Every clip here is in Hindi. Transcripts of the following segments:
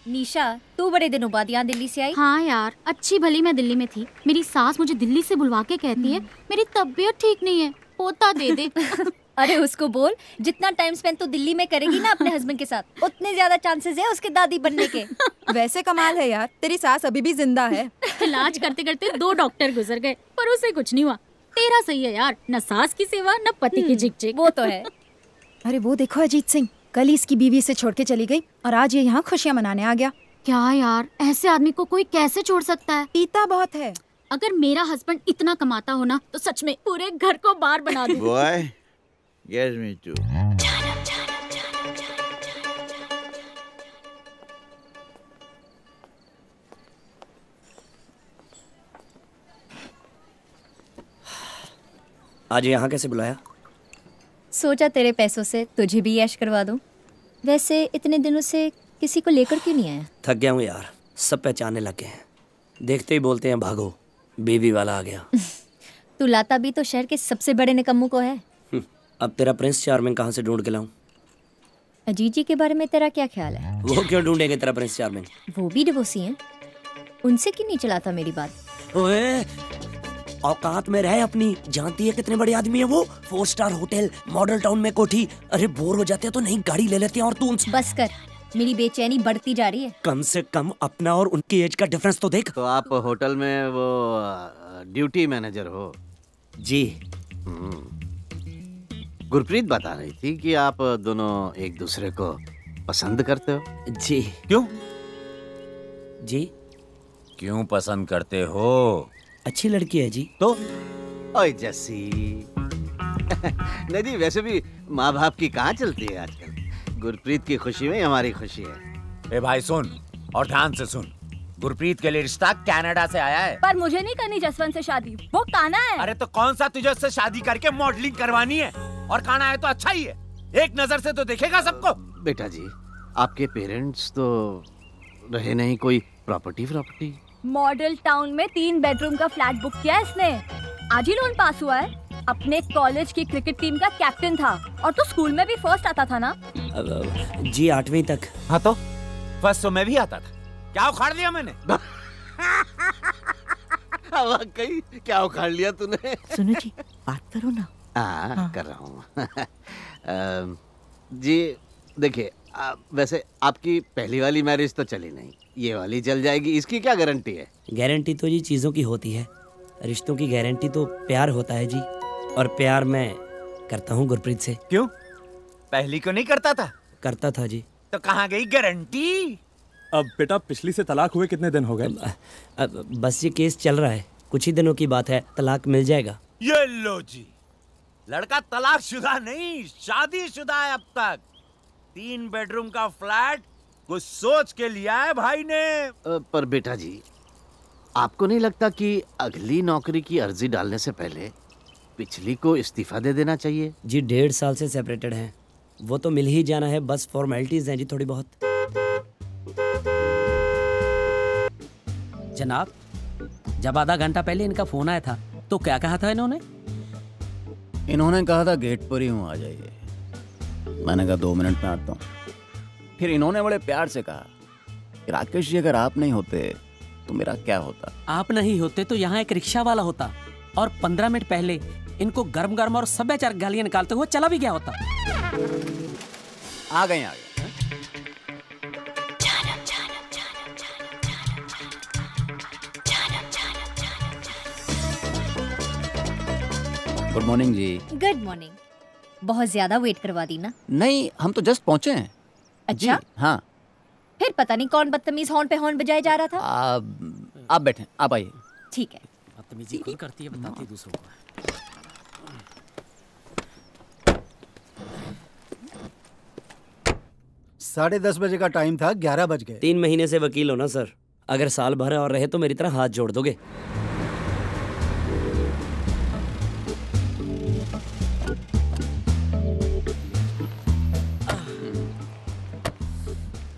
निशा, तू बड़े दिनों बाद यहाँ दिल्ली से आई? हाँ यार, अच्छी भली मैं दिल्ली में थी। मेरी सास मुझे दिल्ली से बुलवा के कहती है मेरी तबीयत ठीक नहीं है, पोता दे दे। अरे उसको बोल, जितना टाइम स्पेंड तो दिल्ली में करेगी ना अपने हस्बैंड के साथ, उतने ज्यादा चांसेस है उसके दादी बनने के। वैसे कमाल है यार, तेरी सास अभी भी जिंदा है। इलाज करते करते 2 डॉक्टर गुजर गए पर उसे कुछ नहीं हुआ। तेरा सही है यार, न सास की सेवा न पति की झिकझिक। वो तो है। अरे वो देखो अजीत सिंह, कल ही इसकी बीवी से छोड़ के चली गई और आज ये यहाँ खुशियाँ मनाने आ गया। क्या यार, ऐसे आदमी को कोई कैसे छोड़ सकता है? पीता बहुत है। अगर मेरा हस्बैंड इतना कमाता हो ना तो सच में पूरे घर को बार बना दूं। Boy, get me too. आज यहाँ कैसे बुलाया? सोचा तेरे पैसों से तुझे भी ऐश करवा दूं। वैसे इतने दिनों से किसी को लेकर क्यों नहीं आया? थक गया हूँ यार, सब पहचानने लगे हैं। देखते ही बोलते हैं भागो, बेबी वाला आ गया। तू लाता भी तो शहर के सबसे बड़े निकम्मों को है। अब तेरा प्रिंस चार्मिंग कहाँ से ढूंढ के लाऊं? अजीत जी के बारे में तेरा क्या ख्याल है? वो क्यों ढूंढेंगे तेरा प्रिंस चार्मिंग? वो भी डिवोर्सी हैं। उनसे क्यों नहीं चलाता मेरी बात? ओए, औकात में रहे अपनी। जानती है कितने बड़े आदमी है वो? 4 स्टार होटल, मॉडल टाउन में कोठी। अरे बोर हो जाते हैं तो नई गाड़ी ले लेते हैं और तू उनसे। बस कर, मेरी बेचैनी बढ़ती जा रही है। कम से कम अपना और उनकी एज का डिफरेंस तो देख। तो आप होटल में वो ड्यूटी मैनेजर हो? जी। गुरप्रीत बता रही थी कि आप दोनों एक दूसरे को पसंद करते हो। जी। क्यों? जी क्यों पसंद करते हो? अच्छी लड़की है जी। तो ओए जस्सी। नहीं जी, वैसे भी माँ बाप की कहाँ चलती है आजकल। गुरप्रीत की खुशी में हमारी खुशी है। ए भाई सुन, और ध्यान से सुन। गुरप्रीत के लिए रिश्ता कनाडा से आया है। पर मुझे नहीं करनी जसवंत से शादी, वो काना है। अरे तो कौन सा तुझे उससे शादी करके मॉडलिंग करवानी है? और काना है तो अच्छा ही है, एक नजर से तो देखेगा सबको। बेटा जी, आपके पेरेंट्स तो रहे नहीं कोई प्रॉपर्टी? मॉडल टाउन में 3 बेडरूम का फ्लैट बुक किया इसने। आज ही लोन पास हुआ है। अपने कॉलेज की क्रिकेट टीम का कैप्टन था और तो स्कूल में भी फर्स्ट आता था ना? जी 8वीं तक। हाँ तो फर्स्ट तो मैं भी आता था। क्या उखाड़ लिया मैंने? वाकई क्या उखाड़ लिया तूने? सुनो जी, बात करो ना। हाँ, कर रहा हूँ। जी देखिए, वैसे आपकी पहली वाली मैरिज तो चली नहीं, ये वाली चल जाएगी, इसकी क्या गारंटी है? गारंटी तो जी चीज़ों की होती है, रिश्तों की गारंटी तो प्यार होता है जी। और प्यार मैं करता हूँ गुरप्रीत से। क्यों? पहली को नहीं करता था? करता था जी। तो कहाँ गई गारंटी? अब बेटा पिछली से तलाक हुए कितने दिन हो गए? बस ये केस चल रहा है, कुछ ही दिनों की बात है, तलाक मिल जाएगा। ये लो जी, लड़का तलाकशुदा नहीं शादीशुदा है अब तक। 3 बेडरूम का फ्लैट कुछ सोच के लिया है भाई ने। पर बेटा जी, आपको नहीं लगता कि अगली नौकरी की अर्जी डालने से पहले पिछली को इस्तीफा दे देना चाहिए? जी 1.5 साल से सेपरेटेड हैं, वो तो मिल ही जाना है, बस फॉर्मेलिटीज हैं जी थोड़ी बहुत। जनाब, जब आधा घंटा पहले इनका फोन आया था तो क्या कहा था इन्होंने? इन्होंने कहा था गेट पर ही हूँ, आ जाइए। मैंने कहा 2 मिनट में आता हूँ। फिर इन्होंने बड़े प्यार से कहा कि राकेश जी अगर आप नहीं होते तो मेरा क्या होता? आप नहीं होते तो यहाँ एक रिक्शा वाला होता और 15 मिनट पहले इनको गर्म गर्म और सभ्याचार गालियां निकालते हुए चला भी गया होता। आ गए। Good morning ji. Good morning. बहुत ज्यादा वेट करवा दी ना? नहीं, हम तो जस्ट पहुंचे हैं। अच्छा? हाँ। फिर पता नहीं कौन बदतमीज हॉर्न पे हॉर्न बजाए जा रहा था। आप बैठे, आप आइए। ठीक है। बदतमीजी खुद करती है, बताती है दूसरों को। 10:30 बजे का टाइम था, 11 बज गए। 3 महीने से वकील हो ना सर, अगर साल भर और रहे तो मेरी तरह हाथ जोड़ दोगे।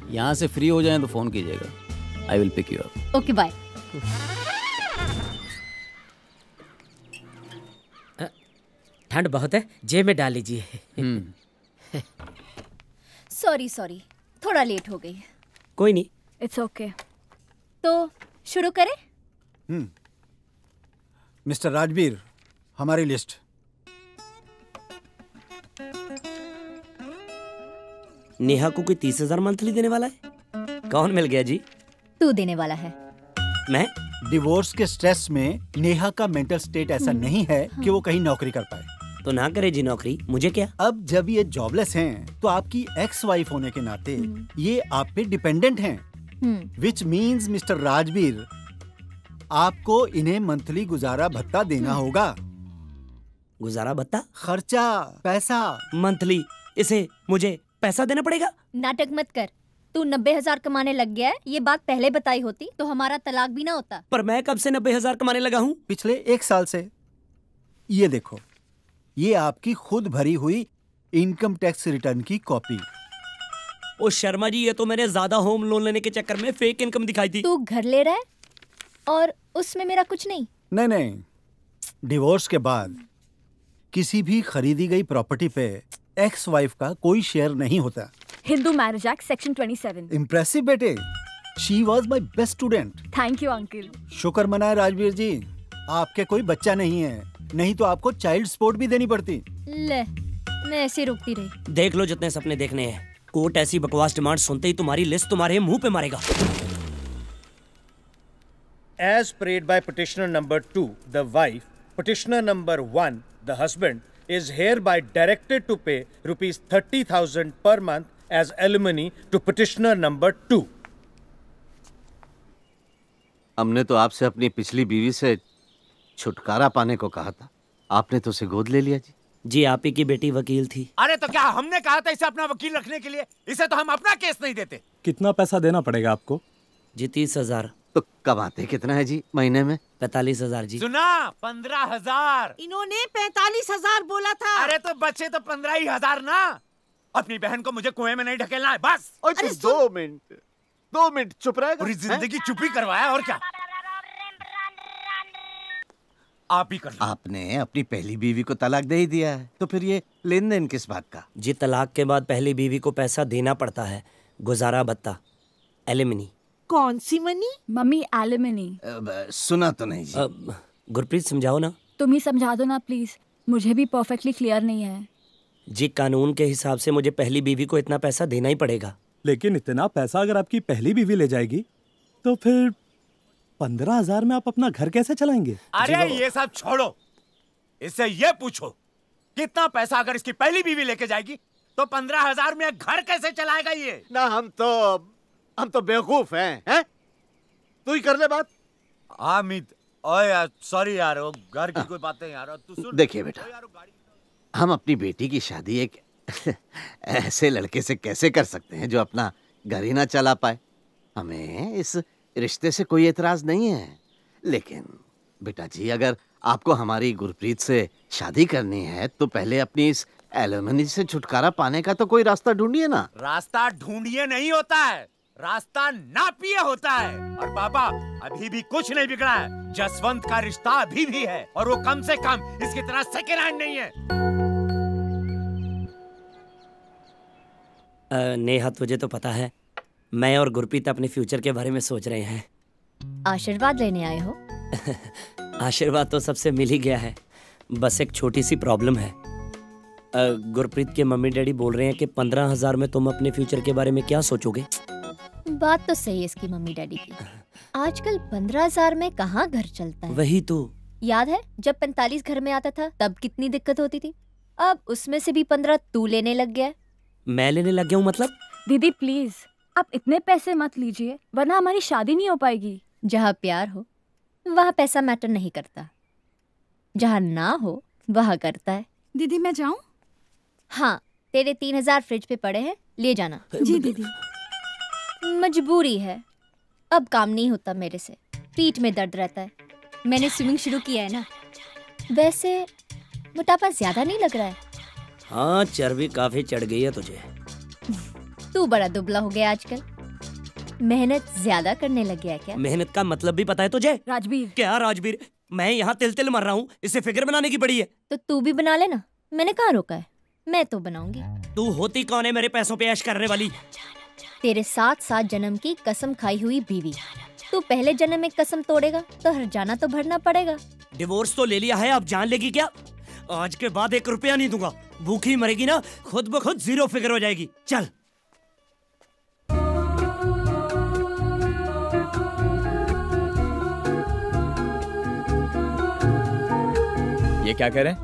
यहाँ से फ्री हो जाएं तो फोन कीजिएगा। I will pick you up. Okay bye. ठंड बहुत है, जेब में डाल लीजिए। सॉरी थोड़ा लेट हो गई। कोई नहीं, इट्स ओके। तो शुरू करें? मिस्टर राजवीर, हमारी लिस्ट। नेहा को कोई 30,000 मंथली देने वाला है? कौन मिल गया जी? तू देने वाला है। मैं? डिवोर्स के स्ट्रेस में नेहा का मेंटल स्टेट ऐसा नहीं है कि वो कहीं नौकरी कर पाए। तो ना करे जी नौकरी, मुझे क्या? अब जब ये जॉबलेस हैं, तो आपकी एक्स वाइफ होने के नाते ये आप पे डिपेंडेंट हैं। विच मीन्स मिस्टर राजवीर, आपको इन्हें मंथली गुजारा भत्ता देना होगा। गुजारा भत्ता? खर्चा, पैसा। मंथली इसे मुझे पैसा देना पड़ेगा? नाटक मत कर। तू 90,000 कमाने लग गया है। ये बात पहले बताई होती तो हमारा तलाक भी ना होता। पर मैं कब से 90,000 कमाने लगा हूँ? पिछले 1 साल से। ये देखो, ये आपकी खुद भरी हुई इनकम टैक्स रिटर्न की कॉपी। ओ शर्मा जी, ये तो मैंने ज्यादा होम लोन लेने के चक्कर में फेक इनकम दिखाई थी। तू घर ले रहा है और उसमें मेरा कुछ नहीं। नहीं, डिवोर्स के बाद किसी भी खरीदी गई प्रॉपर्टी पे एक्स वाइफ का कोई शेयर नहीं होता। Hindu marriage act section 27। Impressive बेटे, she was my best student. Thank you uncle. शुक्र मनाए राजवीर जी, आपके कोई बच्चा नहीं है, नहीं तो आपको चाइल्ड सपोर्ट भी देनी पड़ती। ले, मैं ऐसे रुकती रही। देख लो जितने सपने देखने हैं। कोर्ट ऐसी बकवास डिमांड सुनते ही तुम्हारी लिस्ट तुम्हारे मुंह पे मारेगा। As prayed by petitioner number 2, the wife, petitioner number 1, the husband, is hereby directed to pay rupees 30,000 per month as alimony to petitioner number 2. हमने तो आपसे अपनी पिछली बीवी से छुटकारा पाने को कहा था, आपने तो उसे गोद ले लिया जी। जी, आप ही की बेटी वकील थी। अरे तो क्या हमने कहा था इसे अपना वकील रखने के लिए? इसे तो हम अपना केस नहीं देते। कितना पैसा देना पड़ेगा आपको? जी 30,000। तो कमाते कितना है जी महीने में? 45,000 जी। सुना, 15,000। इन्होंने 45,000 बोला था। अरे तो बच्चे तो 15,000 ना। अपनी बहन को मुझे कुएं में नहीं ढकेलना है, बस। अरे 2 मिनट चुप रहेगा? पूरी जिंदगी चुप ही करवाया, और क्या। आप ही कर लो। आपने अपनी पहली बीवी को तलाक दे ही दिया है, तो फिर ये लेन देन किस बात का? जी, तलाक के बाद पहली बीवी को पैसा देना पड़ता है, गुजारा भत्ता, एलिमनी। कौन सी मनी? Mummy, alimony. सुना तो नहीं जी। गुरप्रीत समझाओ ना। तुम ही समझा दो ना प्लीज, मुझे भी परफेक्टली क्लियर नहीं है। जी, कानून के हिसाब से मुझे पहली बीवी को इतना पैसा देना ही पड़ेगा। लेकिन इतना पैसा अगर आपकी पहली बीवी ले जाएगी तो फिर 15,000 में आप अपना घर कैसे चलाएंगे? अरे ये सब छोड़ो, इससे ये पूछो कितना पैसा अगर इसकी पहली बीवी लेके जाएगी तो 15,000 में घर कैसे चलाएगा ये? ना हम तो बेवकूफ हैं? तू ही कर ले बात। हामिद, ओए यार, सॉरी यार, वो घर की कोई बातें यार। तू सुन। देखिए बेटा, हम अपनी बेटी की शादी एक ऐसे लड़के से कैसे कर सकते हैं जो अपना घर ही ना चला पाए? हमें इस रिश्ते से कोई एतराज नहीं है, लेकिन बेटा जी, अगर आपको हमारी गुरप्रीत से शादी करनी है तो पहले अपनी इस एलिमनी से छुटकारा पाने का तो कोई रास्ता ढूंढिए ना। रास्ता ढूंढिए नहीं होता है, रास्ता नापिए होता है। और पापा, अभी भी कुछ नहीं बिगड़ा है। जसवंत का रिश्ता अभी भी है, और वो कम से कम इसकी तरह सेकेंड हैंड नहीं है। नेहा, तुझे तो पता है मैं और गुरप्रीत अपने फ्यूचर के बारे में सोच रहे हैं। आशीर्वाद लेने आए हो? आशीर्वाद तो सबसे मिल ही गया है, बस एक छोटी सी प्रॉब्लम है। गुरप्रीत के मम्मी डैडी बोल रहे हैं कि 15,000 में तुम अपने फ्यूचर के बारे में क्या सोचोगे? बात तो सही है इसकी मम्मी डैडी की। आजकल 15,000 में कहाँ घर चलता है? वही तो। याद है जब 45 घर में आता था तब कितनी दिक्कत होती थी? अब उसमें से भी 15 तू लेने लग गया। मैं लेने लग गया हूँ मतलब? दीदी प्लीज, आप इतने पैसे मत लीजिए, वरना हमारी शादी नहीं हो पाएगी। जहाँ प्यार हो वहाँ पैसा मैटर नहीं करता, जहाँ ना हो वहाँ करता है। दीदी मैं जाऊँ? हाँ, तेरे 3,000 फ्रिज पे पड़े हैं, ले जाना। जी दीदी। मजबूरी है, अब काम नहीं होता मेरे से, पीठ में दर्द रहता है। मैंने स्विमिंग शुरू किया है ना। वैसे मोटापा ज्यादा नहीं लग रहा है? हाँ, चर्बी काफी चढ़ गई है तुझे। तू बड़ा दुबला हो गया आजकल, मेहनत ज्यादा करने लग गया क्या? मेहनत का मतलब भी पता है तुझे? राजवीर। क्या राजवीर? मैं यहाँ तिल तिल मर रहा हूँ, इसे फिगर बनाने की पड़ी है। तो तू भी बना लेना, मैंने कहाँ रोका है, मैं तो बनाऊंगी। तू होती कौन है मेरे पैसों पे ऐश करने वाली? तेरे 7 जन्म की कसम खाई हुई बीवी। तू पहले जन्म में कसम तोड़ेगा तो हर्जाना तो भरना पड़ेगा। डिवोर्स तो ले लिया है, अब जान लेगी क्या? आज के बाद 1 रुपया नहीं दूंगा। भूखी मरेगी ना, खुद ब खुद 0 फिगर हो जाएगी। चल। ये क्या कह रहे हैं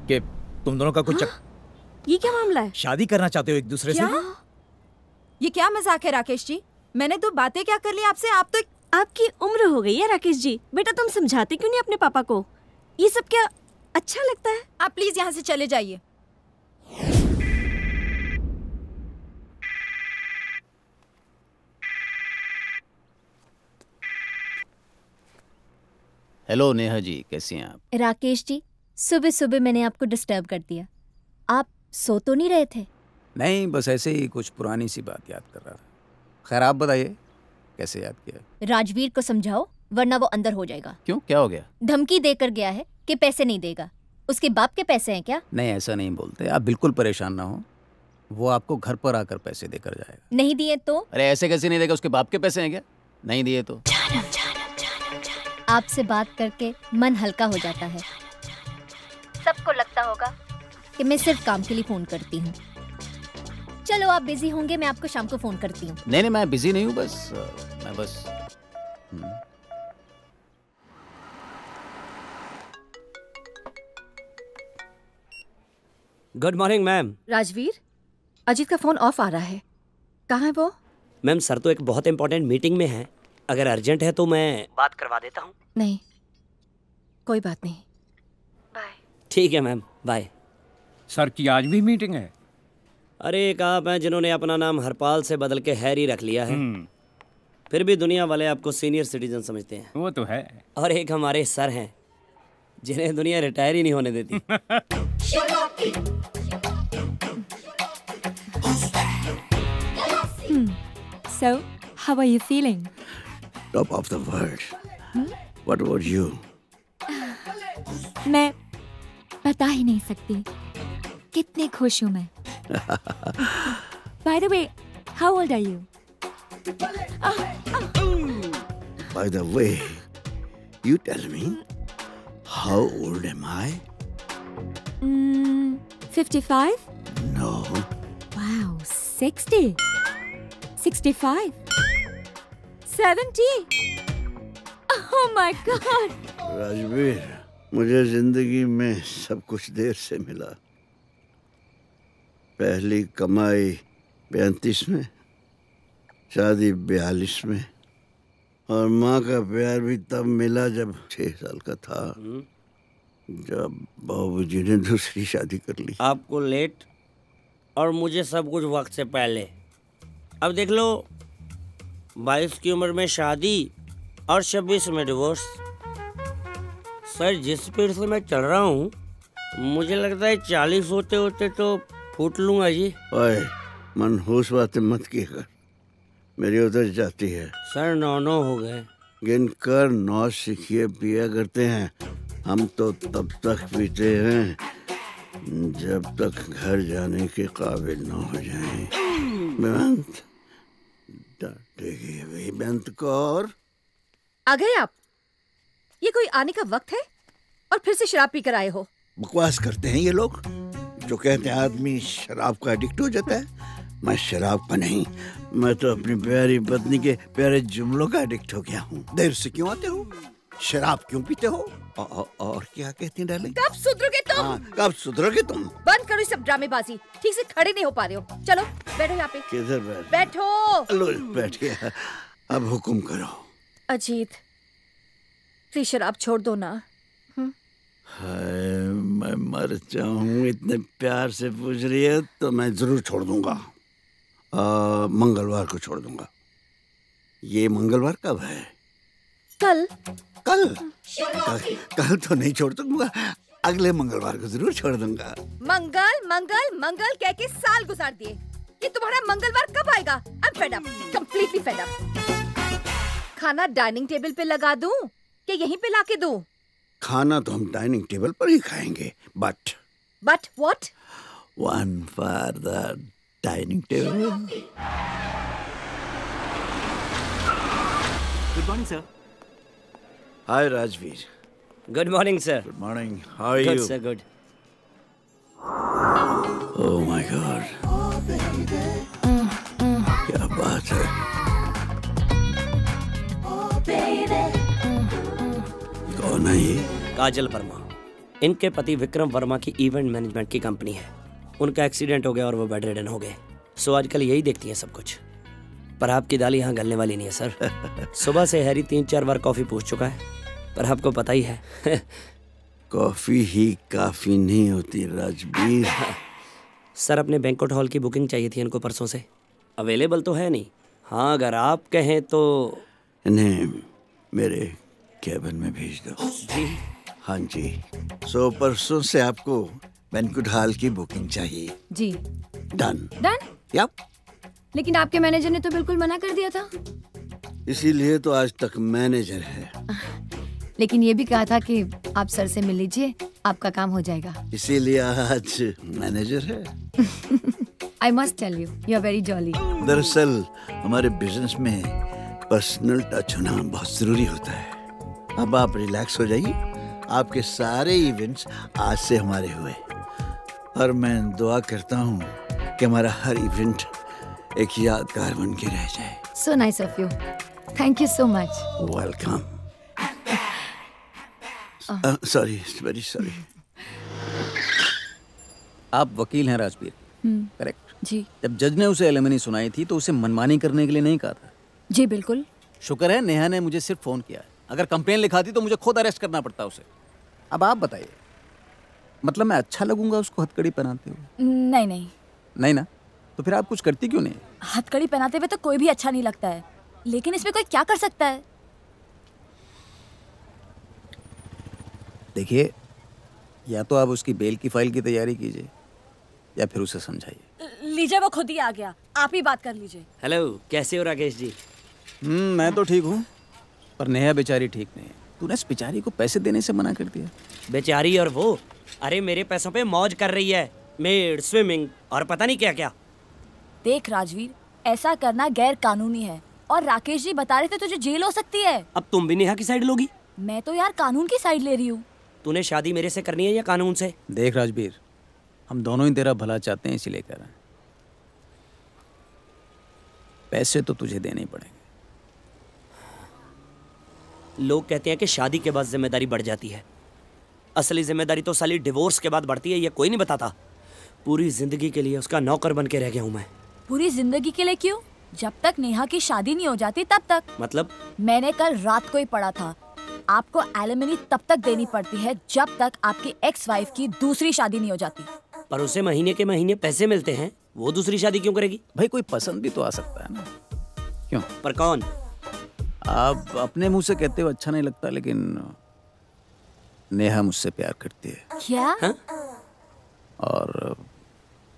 कि तुम दोनों का कुछ ये क्या मामला है? शादी करना चाहते हो एक दूसरे से? ये क्या मजाक है राकेश जी? मैंने तो बातें क्या कर ली आपसे, आप तो आपकी उम्र हो गई है राकेश जी। बेटा तुम समझाते क्यों नहीं अपने पापा को? ये सब क्या अच्छा लगता है? आप प्लीज यहाँ से चले जाइए। हेलो नेहा जी, कैसी हैं आप? राकेश जी, सुबह सुबह मैंने आपको डिस्टर्ब कर दिया। आप सो तो नहीं रहे थे? नहीं, बस ऐसे ही कुछ पुरानी सी बात याद कर रहा था। खैर आप बताइए, कैसे याद किया? राजवीर को समझाओ वरना वो अंदर हो जाएगा। क्यों, क्या हो गया? धमकी देकर गया है कि पैसे नहीं देगा। उसके बाप के पैसे हैं क्या? नहीं, ऐसा नहीं बोलते। आप बिल्कुल परेशान ना हो, वो आपको घर पर आकर पैसे देकर जाएगा। नहीं दिए तो? अरे ऐसे कैसे नहीं देगा? उसके बाप के पैसे हैं क्या? नहीं दिए तो? आपसे बात करके मन हल्का हो जाता है। सबको लगता होगा कि मैं सिर्फ काम के लिए फोन करती हूँ। चलो आप बिजी होंगे, मैं आपको शाम को फोन करती हूँ। नहीं, मैं बिजी नहीं हूँ, मैं बस good morning ma'am. Rajveer, Ajit का फोन ऑफ आ रहा है। कहाँ है वो? मैम सर तो एक बहुत इंपॉर्टेंट मीटिंग में है, अगर अर्जेंट है तो मैं बात करवा देता हूँ। नहीं, कोई बात नहीं। ठीक है मैम, बाय। सर की आज भी मीटिंग है? अरे एक आप हैं जिन्होंने अपना नाम हरपाल से बदल के हैरी रख लिया है, फिर भी दुनिया वाले आपको सीनियर सिटीजन समझते हैं। वो तो है। और एक हमारे सर हैं जिन्हें दुनिया रिटायर ही नहीं होने देती। So, how are you feeling? Top of the world. What about you? मैं बता ही नहीं सकती कितनी खुश हूँ मैं। By the way, how old are you? By the way, you tell me, how old am I? 55? No. Wow, 60? 65? 70? Oh my God! Rajveer, मुझे जिंदगी में सब कुछ देर से मिला। पहली कमाई 35 में, शादी 42 में, और माँ का प्यार भी तब मिला जब 6 साल का था, जब बाबूजी ने दूसरी शादी कर ली। आपको लेट और मुझे सब कुछ वक्त से पहले। अब देख लो, 22 की उम्र में शादी और 26 में डिवोर्स। सर जिस स्पीड से मैं चल रहा हूँ, मुझे लगता है 40 होते होते तो फूट लूंगा जी। ओए, मनहूस बातें मत किया कर, मेरी उतर जाती है। सर 9 हो गए। गिनकर 9 सीखिए पिया करते हैं। हम तो तब तक पीते हैं जब तक घर जाने के काबिल न हो जाएं। बेअंत, डांटेगी भाई बेअंत को। और आ गए आप? ये कोई आने का वक्त है और फिर से शराब पी कर आए हो? बकवास करते हैं ये लोग जो कहते हैं आदमी शराब का एडिक्ट हो जाता है। मैं शराब का नहीं, मैं तो अपनी प्यारी पत्नी के प्यारे जुमलों का एडिक्ट हो गया हूँ। देर से क्यों आते हो? शराब क्यों पीते हो? और क्या कहती हैं डार्लिंग? कब सुधरोगे तुम? हाँ, कब सुधरोगे तुम? बंद करो ये सब ड्रामेबाजी। ठीक से खड़े नहीं हो पा रहे हो। चलो बैठो यहाँ पे। किधर बैठो। लो, बैठ गया। अब हुक्म करो। अजीत, प्लीज शराब छोड़ दो ना। हाय, मैं मर जाऊं, इतने प्यार से पूछ रही है तो मैं जरूर छोड़ दूंगा। मंगलवार को छोड़ दूंगा। ये मंगलवार कब है? कल। कल तो नहीं छोड़ दूंगा, अगले मंगलवार को जरूर छोड़ दूंगा। मंगल मंगल मंगल कह के साल गुजार दिए। ये तुम्हारा मंगलवार कब आएगा? I'm fed up, completely fed up। खाना डाइनिंग टेबल पे लगा दूं कि यहीं पे लाके दूं? खाना तो हम डाइनिंग टेबल पर ही खाएंगे, but what? one for the dining table. Good morning sir. Hi Rajveer. Good morning sir. Good morning. How are good you? Sir, good. Oh my God, क्या बात है। कौन है ये? काजल वर्मा। इनके पति विक्रम वर्मा की इवेंट मैनेजमेंट की कंपनी है। उनका एक्सीडेंट हो गया और वो बेड रिडन हो गए। सो आजकल यही देखती हैं सब कुछ। पर आपकी दाल यहाँ गलने वाली नहीं है सर। सुबह से हैरी 3-4 बार कॉफी पूछ चुका है, पर आपको पता ही है। कॉफी ही काफी नहीं होती राजवीर। सर अपने बैंक्वेट हॉल की बुकिंग चाहिए थी इनको परसों से। अवेलेबल तो है नहीं। हाँ अगर आप कहें तो इन्हें मेरे कैबिन में भेज दो। जी। हाँ जी। सो परसों से आपको बैंक्वेट हॉल की बुकिंग चाहिए। जी। डन। डन। यप। लेकिन आपके मैनेजर ने तो बिल्कुल मना कर दिया था। इसीलिए तो आज तक मैनेजर है। लेकिन ये भी कहा था कि आप सर से मिल लीजिए, आपका काम हो जाएगा। इसीलिए आज मैनेजर है। I must tell you, you are very jolly. दरअसल हमारे बिजनेस में पर्सनल टच होना बहुत जरूरी होता है। अब आप रिलैक्स हो जाइए। आपके सारे इवेंट्स आज से हमारे हुए, और मैं दुआ करता हूँ कि हमारा हर इवेंट एक यादगार बन के रह जाए। So nice of you. Thank you so much. Welcome. Sorry, very sorry. आप वकील हैं राजवीर, करेक्ट? जी। जब जज ने उसे एलिमनी सुनाई थी तो उसे मनमानी करने के लिए नहीं कहा था। जी बिल्कुल। शुक्र है नेहा ने मुझे सिर्फ फोन किया है। अगर कंप्लेन लिखाती तो मुझे खुद अरेस्ट करना पड़ता उसे। अब आप बताइए, मतलब मैं अच्छा लगूंगा उसको हथकड़ी पहनाते हुए? नहीं नहीं। नहीं ना? तो फिर आप कुछ करती क्यों नहीं? हथकड़ी पहनाते हुए तो कोई भी अच्छा नहीं लगता है, लेकिन इसमें कोई क्या कर सकता है? देखिए, या तो आप उसकी बेल की फाइल की तैयारी कीजिए या फिर उसे समझाइए। लीजिए, वो खुद ही आ गया, आप ही बात कर लीजिए। हेलो, कैसे हो राकेश जी? मैं तो ठीक हूँ, पर नेहा बेचारी ठीक नहीं है। तूने इस बेचारी को पैसे देने से मना कर दिया। बेचारी और वो? अरे मेरे पैसों पे मौज कर रही है, मेड, स्विमिंग और पता नहीं क्या क्या। देख राजवीर, ऐसा करना गैर कानूनी है, और राकेश जी बता रहे थे तुझे जेल हो सकती है। अब तुम भी नेहा की साइड लोगी? मैं तो यार कानून की साइड ले रही हूँ। तूने शादी मेरे से करनी है या कानून से? देख राजवीर, हम दोनों ही तेरा भला चाहते हैं, इसीलिए कर रहे हैं। पैसे तो तुझे देने ही पड़ेंगे। लोग कहते हैं कि शादी के बाद जिम्मेदारी बढ़ जाती है। असली जिम्मेदारी तो साली डिवोर्स के बाद बढ़ती है, ये कोई नहीं बताता। पूरी जिंदगी के लिए उसका नौकर बन के रह गया हूँ मैं। पूरी जिंदगी के लिए क्यों? जब तक नेहा की शादी नहीं हो जाती तब तक। मतलब? मैंने कल रात को ही पढ़ा था, आपको एलिमनी तब तक देनी पड़ती है जब तक आपकी एक्स वाइफ की दूसरी शादी नहीं हो जाती। पर उसे महीने के महीने पैसे मिलते हैं, वो दूसरी शादी क्यों करेगी? भाई कोई पसंद भी तो आ सकता है ना। क्यों? पर कौन? आप अपने मुंह से कहते हो अच्छा नहीं लगता, लेकिन नेहा मुझसे प्यार करती है। क्या? हा? और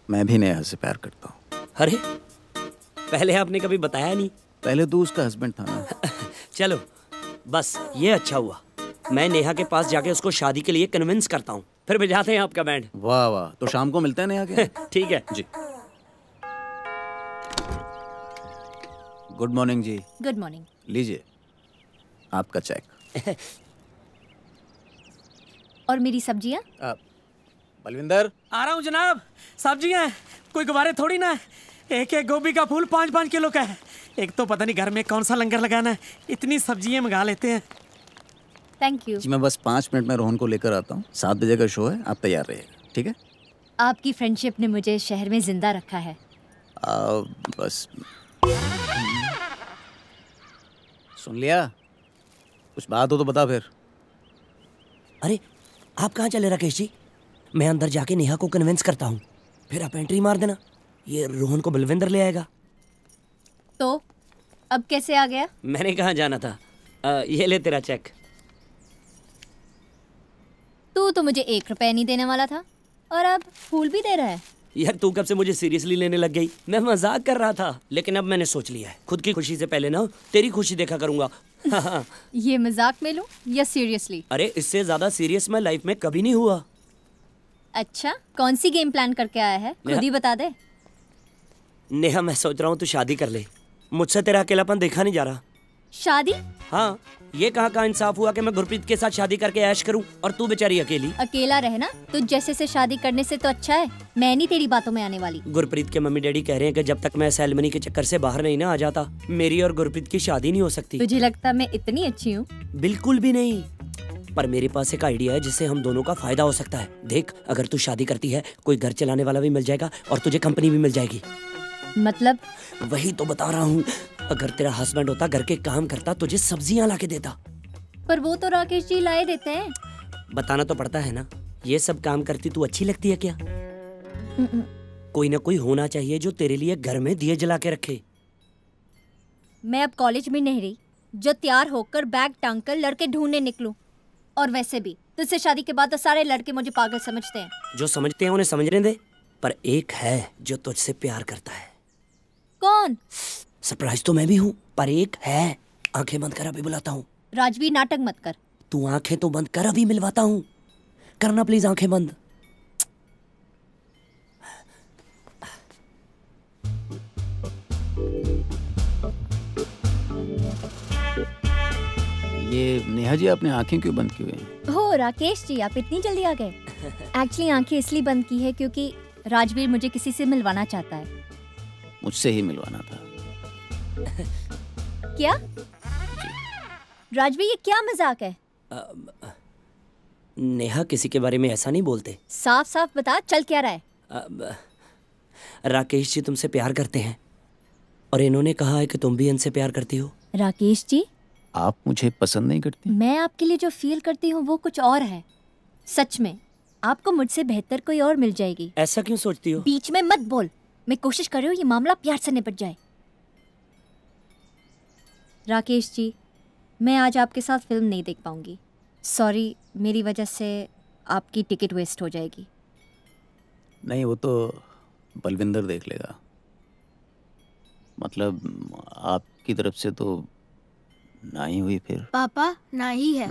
मैं भी नेहा से प्यार करता हूँ। अरे पहले आपने कभी बताया नहीं। पहले तो उसका हस्बैंड था ना। चलो बस ये अच्छा हुआ, मैं नेहा के पास जाके उसको शादी के लिए कन्विंस करता हूँ, फिर बजाते हैं आपका बैंड। वाह वाह, तो शाम को मिलते हैं नेहा के। ठीक है जी। Good morning ji. Good morning. लीजिए आपका चेक। और मेरी सब्जियाँ? बलविंदर। आ रहा हूँ जनाब। सब्जियाँ कोई गुब्बारे थोड़ी ना, एक एक गोभी का फूल 5-5 किलो का है। एक तो पता नहीं घर में कौन सा लंगर लगाना है, इतनी सब्जियाँ मंगा लेते हैं। थैंक यू जी, मैं बस 5 मिनट में रोहन को लेकर आता हूँ। 7 बजे का शो है, आप तैयार रहिएगा, ठीक है? आपकी फ्रेंडशिप ने मुझे शहर में जिंदा रखा है। बस सुन लिया? कुछ बात हो तो बता फिर। अरे आप कहाँ चले राकेश जी? मैं अंदर जाके नेहा को कन्विंस करता हूँ, फिर आप एंट्री मार देना, ये रोहन को बलविंदर ले आएगा। तो अब कैसे आ गया? मैंने कहाँ जाना था। ये ले तेरा चेक। तू तो मुझे 1 रुपया नहीं देने वाला था, और अब फूल भी दे रहा है। यार तू कब से मुझे सीरियसली लेने लग गई? मैं मजाक कर रहा था, लेकिन अब मैंने सोच लिया है, खुद की खुशी से पहले ना तेरी खुशी देखा करूंगा। ये मजाक में लूं या सीरियसली? अरे इससे ज्यादा सीरियस मैं लाइफ में कभी नहीं हुआ। अच्छा, कौन सी गेम प्लान करके आया है? खुद ही बता दे। नेहा, मैं सोच रहा हूँ तू शादी कर ले। मुझसे तेरा अकेलापन देखा नहीं जा रहा। शादी? हाँ, ये कहाँ इंसाफ हुआ कि मैं गुरप्रीत के साथ शादी करके ऐश करूं और तू बेचारी अकेली। अकेला रहना तुझ जैसे से शादी करने से तो अच्छा है। मैं नहीं तेरी बातों में आने वाली। गुरप्रीत के मम्मी डैडी कह रहे हैं कि जब तक मैं सेरेमनी के चक्कर से बाहर नहीं ना आ जाता, मेरी और गुरप्रीत की शादी नहीं हो सकती। तुझे लगता मैं इतनी अच्छी हूँ? बिल्कुल भी नहीं, पर मेरे पास एक आइडिया है जिससे हम दोनों का फायदा हो सकता है। देख, अगर तू शादी करती है, कोई घर चलाने वाला भी मिल जाएगा और तुझे कंपनी भी मिल जाएगी। मतलब? वही तो बता रहा हूँ। अगर तेरा हस्बैंड होता, घर के काम करता, तुझे सब्जियां ला के देता। पर वो तो राकेश जी लाए देते हैं। बताना तो पड़ता है ना। ये सब काम करती तू अच्छी लगती है क्या? कोई ना कोई होना चाहिए जो तेरे लिए घर में दिए जला के रखे। मैं अब कॉलेज में नहीं रही जो तैयार होकर बैग टांग कर लड़के ढूंढने निकलूं। और वैसे भी तुझसे शादी के बाद तो सारे लड़के मुझे पागल समझते हैं। जो समझते हैं उन्हें समझने दे, पर एक है जो तुझसे प्यार करता है। कौन? सरप्राइज तो मैं भी हूँ, पर एक है। आंखें बंद कर, अभी बुलाता हूँ। राजवीर, नाटक मत कर। तू आंखें तो बंद कर, अभी मिलवाता हूँ। करना प्लीज आंखें बंद। ये नेहा जी, आपने आंखें क्यों बंद की हुई हैं? हो राकेश जी, आप इतनी जल्दी आ गए। एक्चुअली आंखें इसलिए बंद की है क्योंकि राजवीर मुझे किसी से मिलवाना चाहता है। मुझसे ही मिलवाना था। क्या राजवीर, ये क्या मजाक है? नेहा, किसी के बारे में ऐसा नहीं बोलते। साफ साफ बता, चल क्या रहा है? राकेश जी तुमसे प्यार करते हैं और इन्होंने कहा है कि तुम भी इनसे प्यार करती हो। राकेश जी, आप मुझे पसंद नहीं करती? मैं आपके लिए जो फील करती हूँ वो कुछ और है। सच में आपको मुझसे बेहतर कोई और मिल जाएगी। ऐसा क्यों सोचती हो? बीच में मत बोल। मैं कोशिश कर रही हूँ ये मामला प्यार से निपट जाए। राकेश जी, मैं आज आपके साथ फिल्म नहीं देख पाऊंगी। सॉरी, मेरी वजह से आपकी टिकट वेस्ट हो जाएगी। नहीं, वो तो बलविंदर देख लेगा। मतलब आपकी तरफ से तो ना ही हुई फिर। पापा, ना ही है।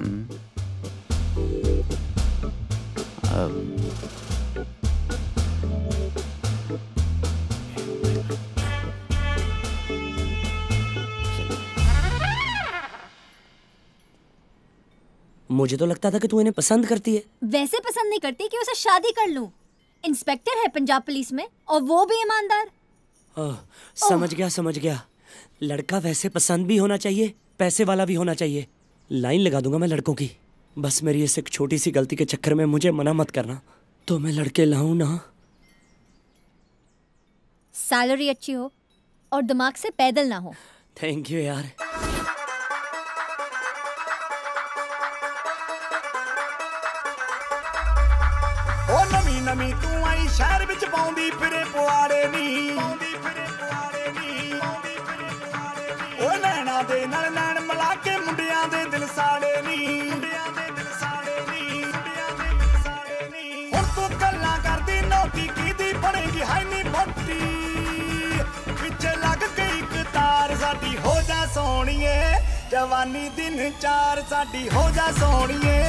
मुझे तो लगता था कि तू इन्हें पसंद करती है। वैसे पसंद नहीं करती कि उसे शादी कर लूं। इंस्पेक्टर है पंजाब पुलिस में और वो भी ईमानदार। समझ गया। लड़का वैसे पसंद भी होना चाहिए, पैसे वाला भी होना चाहिए। लाइन लगा दूंगा मैं लड़कों की। बस मेरी इस एक छोटी सी गलती के चक्कर में मुझे मना मत करना, तो मैं लड़के लाऊं ना। सैलरी अच्छी हो और दिमाग से पैदल ना हो। थैंक यू यार। ओ नमी नमी तू आई शहर विच पाउंदी फिरे पुआड़े नी। ओ नैना दे नाल नैन मिला के मुंडियां दे दिल साड़े नी। हुण तू गल्लां करदी नोटी कीदी बनेगी हाई नी मोटी। पिछे लग गई कतार साडी हो जा सोहणीए। जवानी दिन चार साडी हो जा सोहणीए।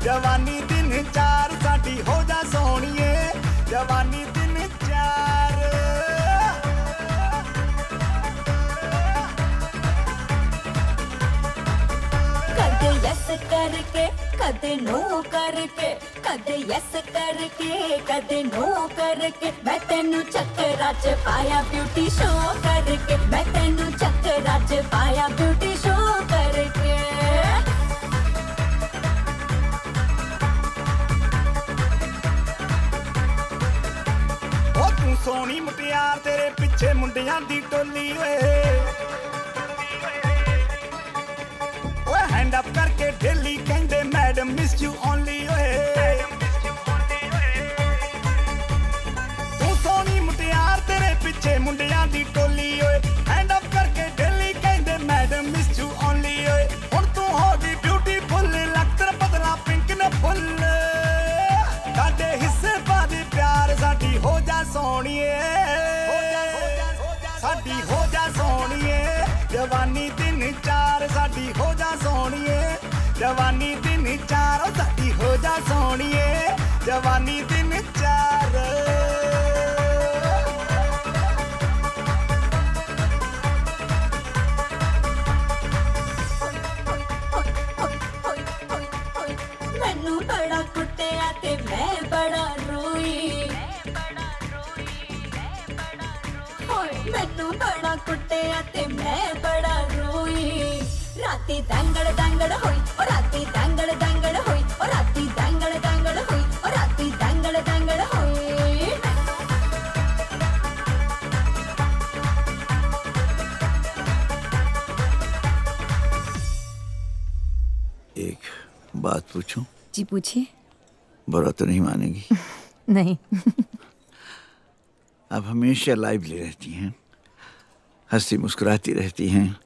जवानी दिन चार साडी हो जा सोहणीए। जवानी दिन चार। कदे यस करके कदे नो करके, कदे यस करके कदे नो करके, मैं तेनू चक्करा च पाया ब्यूटी शो करके। मैं तेनू चक्करा च पाया ब्यूटी शो करके। सोनी मुटियार तेरे पिछे मुंडियां दी टोली ओए हैंड अप करके डेली कहंदे मैडम मिस यू ओनली तू सोनी मुटियार तेरे पिछे मुंडियां दी टोली हैंड अप करके डेली कहंदे मैडम मिस यू ओनली हुण तू हो गई ब्यूटीफुल लग तेरा बदला पिंक न फुल। साडे हिस्से पादे प्यार साडी हो जा सोहणीए। साडी हो जा सोहणीए। जवानी दिन चार साडी हो जा सोहणीए। जवानी दिन चार साडी हो जा सोहणीए। जवानी दिन चार। बड़ा कुटिया ते मैं बड़ा रोई होए मैनू बड़ा कुटिया ते मैं बड़ा रोई राती दंगड़ दंगड़ होई और राती दंगड़ दंगड़ होई और राती दंगड़ दंगड़ होई और राती दंगड़ दंगड़ होई एक बात पूछूं? जी पूछिए। बुरा तो नहीं मानेगी? नहीं। आप हमेशा लाइवली रहती हैं, हंसती मुस्कुराती रहती हैं,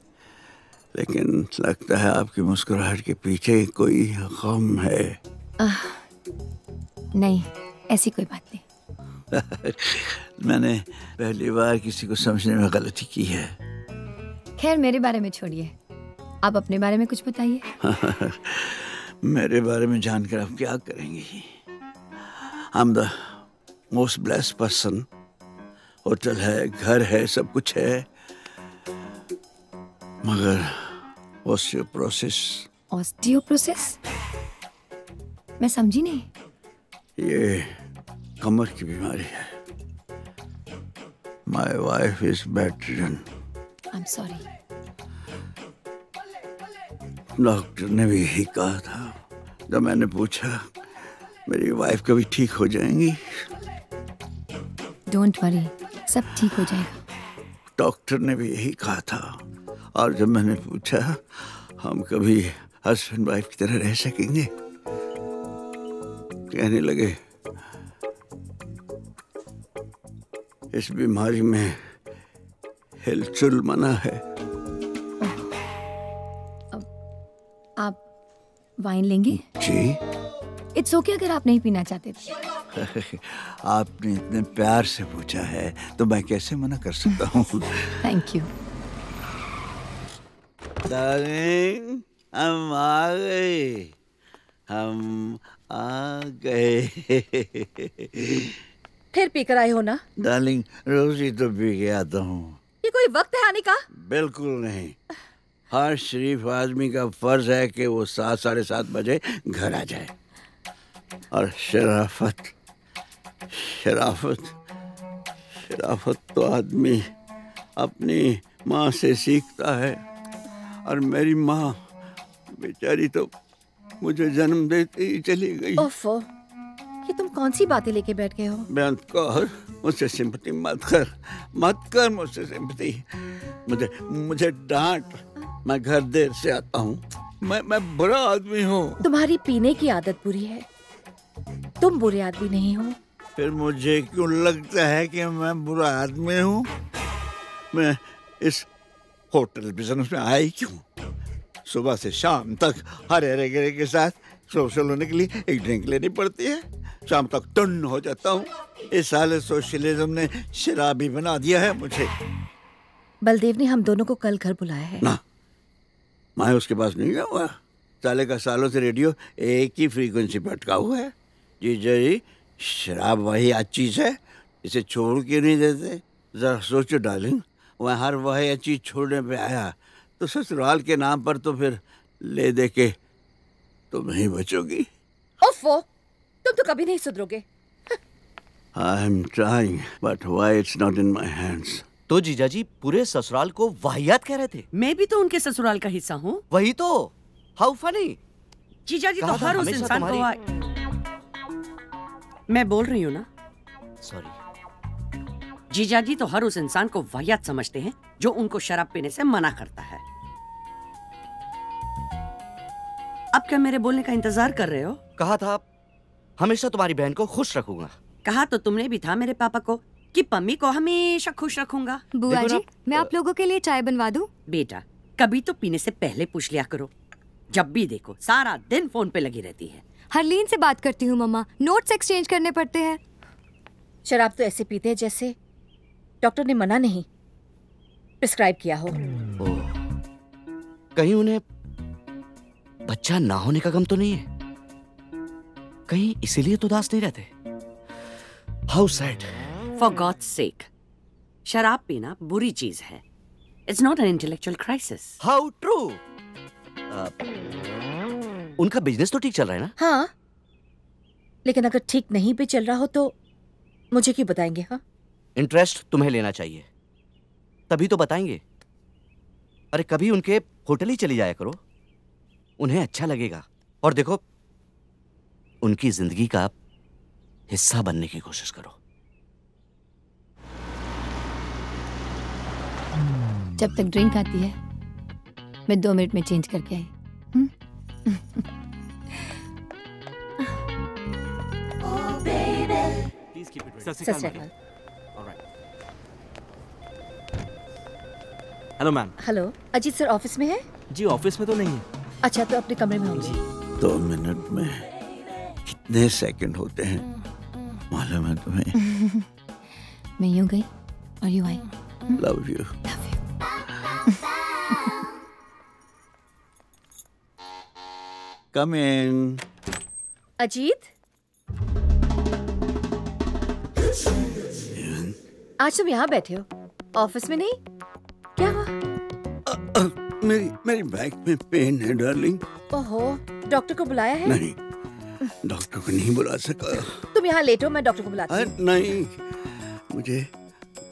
लेकिन लगता है आपकी मुस्कुराहट के पीछे कोई गम है। नहीं, ऐसी कोई बात नहीं। मैंने पहली बार किसी को समझने में गलती की है। खैर मेरे बारे में छोड़िए, आप अपने बारे में कुछ बताइए। मेरे बारे में जानकर आप क्या करेंगी? I'm the most blessed person. Hotel है, घर है, सब कुछ है, मगर ऑस्टियोपोरोसिस। ऑस्टियोपोरोसिस? मैं समझी नहीं। ये कमर की बीमारी है। My wife is bedridden. I'm sorry. Doctor ने भी यही कहा था जब मैंने पूछा मेरी वाइफ कभी ठीक हो जाएंगी। डोंट वरी, सब ठीक हो जाएगा। डॉक्टर ने भी यही कहा था, और जब मैंने पूछा हम कभी हस्बैंड वाइफ की तरह रह सकेंगे, कहने लगे इस बीमारी में हिलचुल मना है। आप वाइन लेंगे? जी। इट्स ओके अगर आप नहीं पीना चाहते थे। आपने इतने प्यार से पूछा है तो मैं कैसे मना कर सकता हूँ। Thank you. डार्लिंग, हम आ गए, हम आ गए। फिर पीकर आए हो ना? डार्लिंग, रोज ही तो पी के आता हूँ। ये कोई वक्त है आने का? बिल्कुल नहीं। हर शरीफ आदमी का फर्ज है कि वो 7, साढ़े 7 बजे घर आ जाए। और शराफत शराफत शराफत तो आदमी अपनी माँ से सीखता है, और मेरी माँ बेचारी तो मुझे जन्म देते ही चली गई। ओफो, ये तुम कौन सी बातें लेके बैठ गए हो? बेअंत कर, मुझसे सिंपैथी मत कर मुझसे सिंपैथी। मुझे डांट, मैं घर देर से आता हूँ, मैं बुरा आदमी हूँ। तुम्हारी पीने की आदत बुरी है, तुम बुरे आदमी नहीं हो। फिर मुझे क्यों लगता है कि मैं बुरा आदमी हूँ? मैं इस होटल बिजनेस में आई क्यों? सुबह से शाम तक हरे गरे के साथ सोशल होने के लिए एक ड्रिंक लेनी पड़ती है, शाम तक टन हो जाता हूँ। इस साल सोशलिज्म ने शराबी बना दिया है मुझे। बलदेव ने हम दोनों को कल घर बुलाया है ना। मैं उसके पास नहीं गया हुआ। साले का सालों से रेडियो एक ही फ्रीक्वेंसी पर अटका हुआ है। जी, शराब वही आज चीज है, इसे छोड़ के नहीं देते। जरा सोचो डार्लिंग, वह हर वही चीज छोड़ने पे आया तो ससुराल के नाम पर तो फिर ले दे के तुम नहीं बचोगी। ओफो, तुम तो कभी नहीं सुधरोगे। I am trying, but why it's not in my hands? तो जीजाजी पूरे ससुराल को वाहियात कह रहे थे। मैं भी तो उनके ससुराल का हिस्सा हूँ। वही तो, हाउ फनी। जीजाजी तो हर उस इंसान को मैं बोल रही हूँ ना। सॉरी। जीजाजी तो हर उस इंसान को वाहियात समझते हैं जो उनको शराब पीने से मना करता है। अब क्या मेरे बोलने का इंतजार कर रहे हो? कहा था हमेशा तुम्हारी बहन को खुश रखूंगा। कहा तो तुमने भी था मेरे पापा को कि पम्मी को हमेशा खुश रखूंगा। बुआ जी, मैं आप लोगों के लिए चाय बनवा दूं? बेटा, कभी तो पीने से पहले पूछ लिया करो। जब भी देखो सारा दिन फोन पे लगी रहती है। हरलीन से बात करती हूँ मम्मा, नोट्स एक्सचेंज करने पड़ते हैं। शराब तो ऐसे पीते हैं जैसे डॉक्टर ने मना नहीं प्रिस्क्राइब किया हो। कहीं उन्हें बच्चा ना होने का गम तो नहीं है? कहीं इसीलिए तो उदास नहीं रहते? How sad. फॉर गॉड्स सेक, शराब पीना बुरी चीज है। It's not an intellectual crisis. How true. उनका बिजनेस तो ठीक चल रहा है ना? हाँ, लेकिन अगर ठीक नहीं भी चल रहा हो तो मुझे क्यों बताएंगे? हाँ, इंटरेस्ट तुम्हें लेना चाहिए, तभी तो बताएंगे। अरे कभी उनके होटल ही चली जाया करो, उन्हें अच्छा लगेगा। और देखो, उनकी जिंदगी का हिस्सा बनने की कोशिश करो। जब तक ड्रिंक आती है मैं 2 मिनट में चेंज करके आई। Hello ma'am. Hello, Ajit sir office में है? जी ऑफिस में तो नहीं है। अच्छा, तो अपने कमरे में होंगे। 2 मिनट में कितने सेकंड होते हैं मालूम है तुम्हें? मैं यूं गई और यूं आई। Love you. Come in. Ajit, आज तुम यहाँ बैठे हो, ऑफिस में नहीं? क्या हुआ? मेरी बैक में पेन है डार्लिंग। ओहो, डॉक्टर को बुलाया है? नहीं, डॉक्टर को नहीं बुला सका। तुम यहाँ लेटो, मैं डॉक्टर को बुलाती हूँ। नहीं, मुझे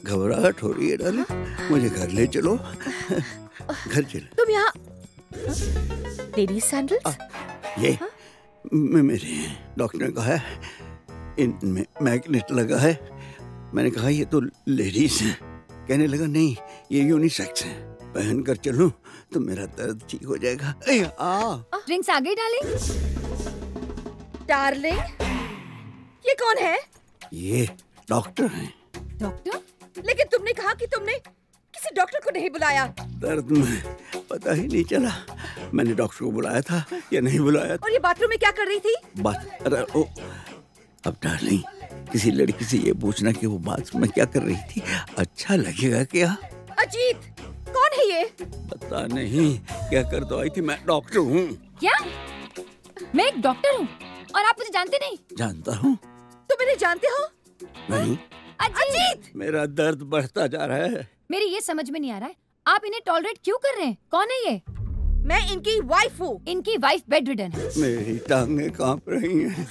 घबराहट हो रही है डार्लिंग, मुझे घर ले चलो। घर चलो। तुम यहाँ लेडीज सैंडल्स? ये मेरे हैं। डॉक्टर ने कहा है इनमें मैग्नेट लगा है। मैंने कहा ये तो लेडीज हैं। कहने लगा नहीं, ये यूनिसेक्स है, पहन कर चलूं तो मेरा दर्द ठीक हो जाएगा। ड्रिंक्स आ गई डार्लिंग? डार्लिंग, ये कौन है? ये डॉक्टर हैं। डॉक्टर? लेकिन तुमने कहा कि तुमने किसी डॉक्टर को नहीं बुलाया। दर्द में पता ही नहीं चला मैंने डॉक्टर को बुलाया था या नहीं बुलाया। और ये बाथरूम में क्या कर रही थी? अब डार्लिंग, किसी लड़की से ये पूछना कि वो बाथरूम में क्या कर रही थी अच्छा लगेगा क्या? अजीत, कौन है ये? पता नहीं, क्या कर तो आई थी। मैं डॉक्टर हूँ। क्या? मैं एक डॉक्टर हूँ और आप मुझे जानते नहीं? जानता हूँ। तुम इन्हें जानते हो? नहीं। अजीत! मेरा दर्द बढ़ता जा रहा है। मेरी ये समझ में नहीं आ रहा है, आप इन्हें टॉलरेट क्यों कर रहे हैं? कौन है ये? मैं इनकी वाइफ हूँ। इनकी वाइफ बेड रिडन है। मेरी टांगें कांप रही हैं।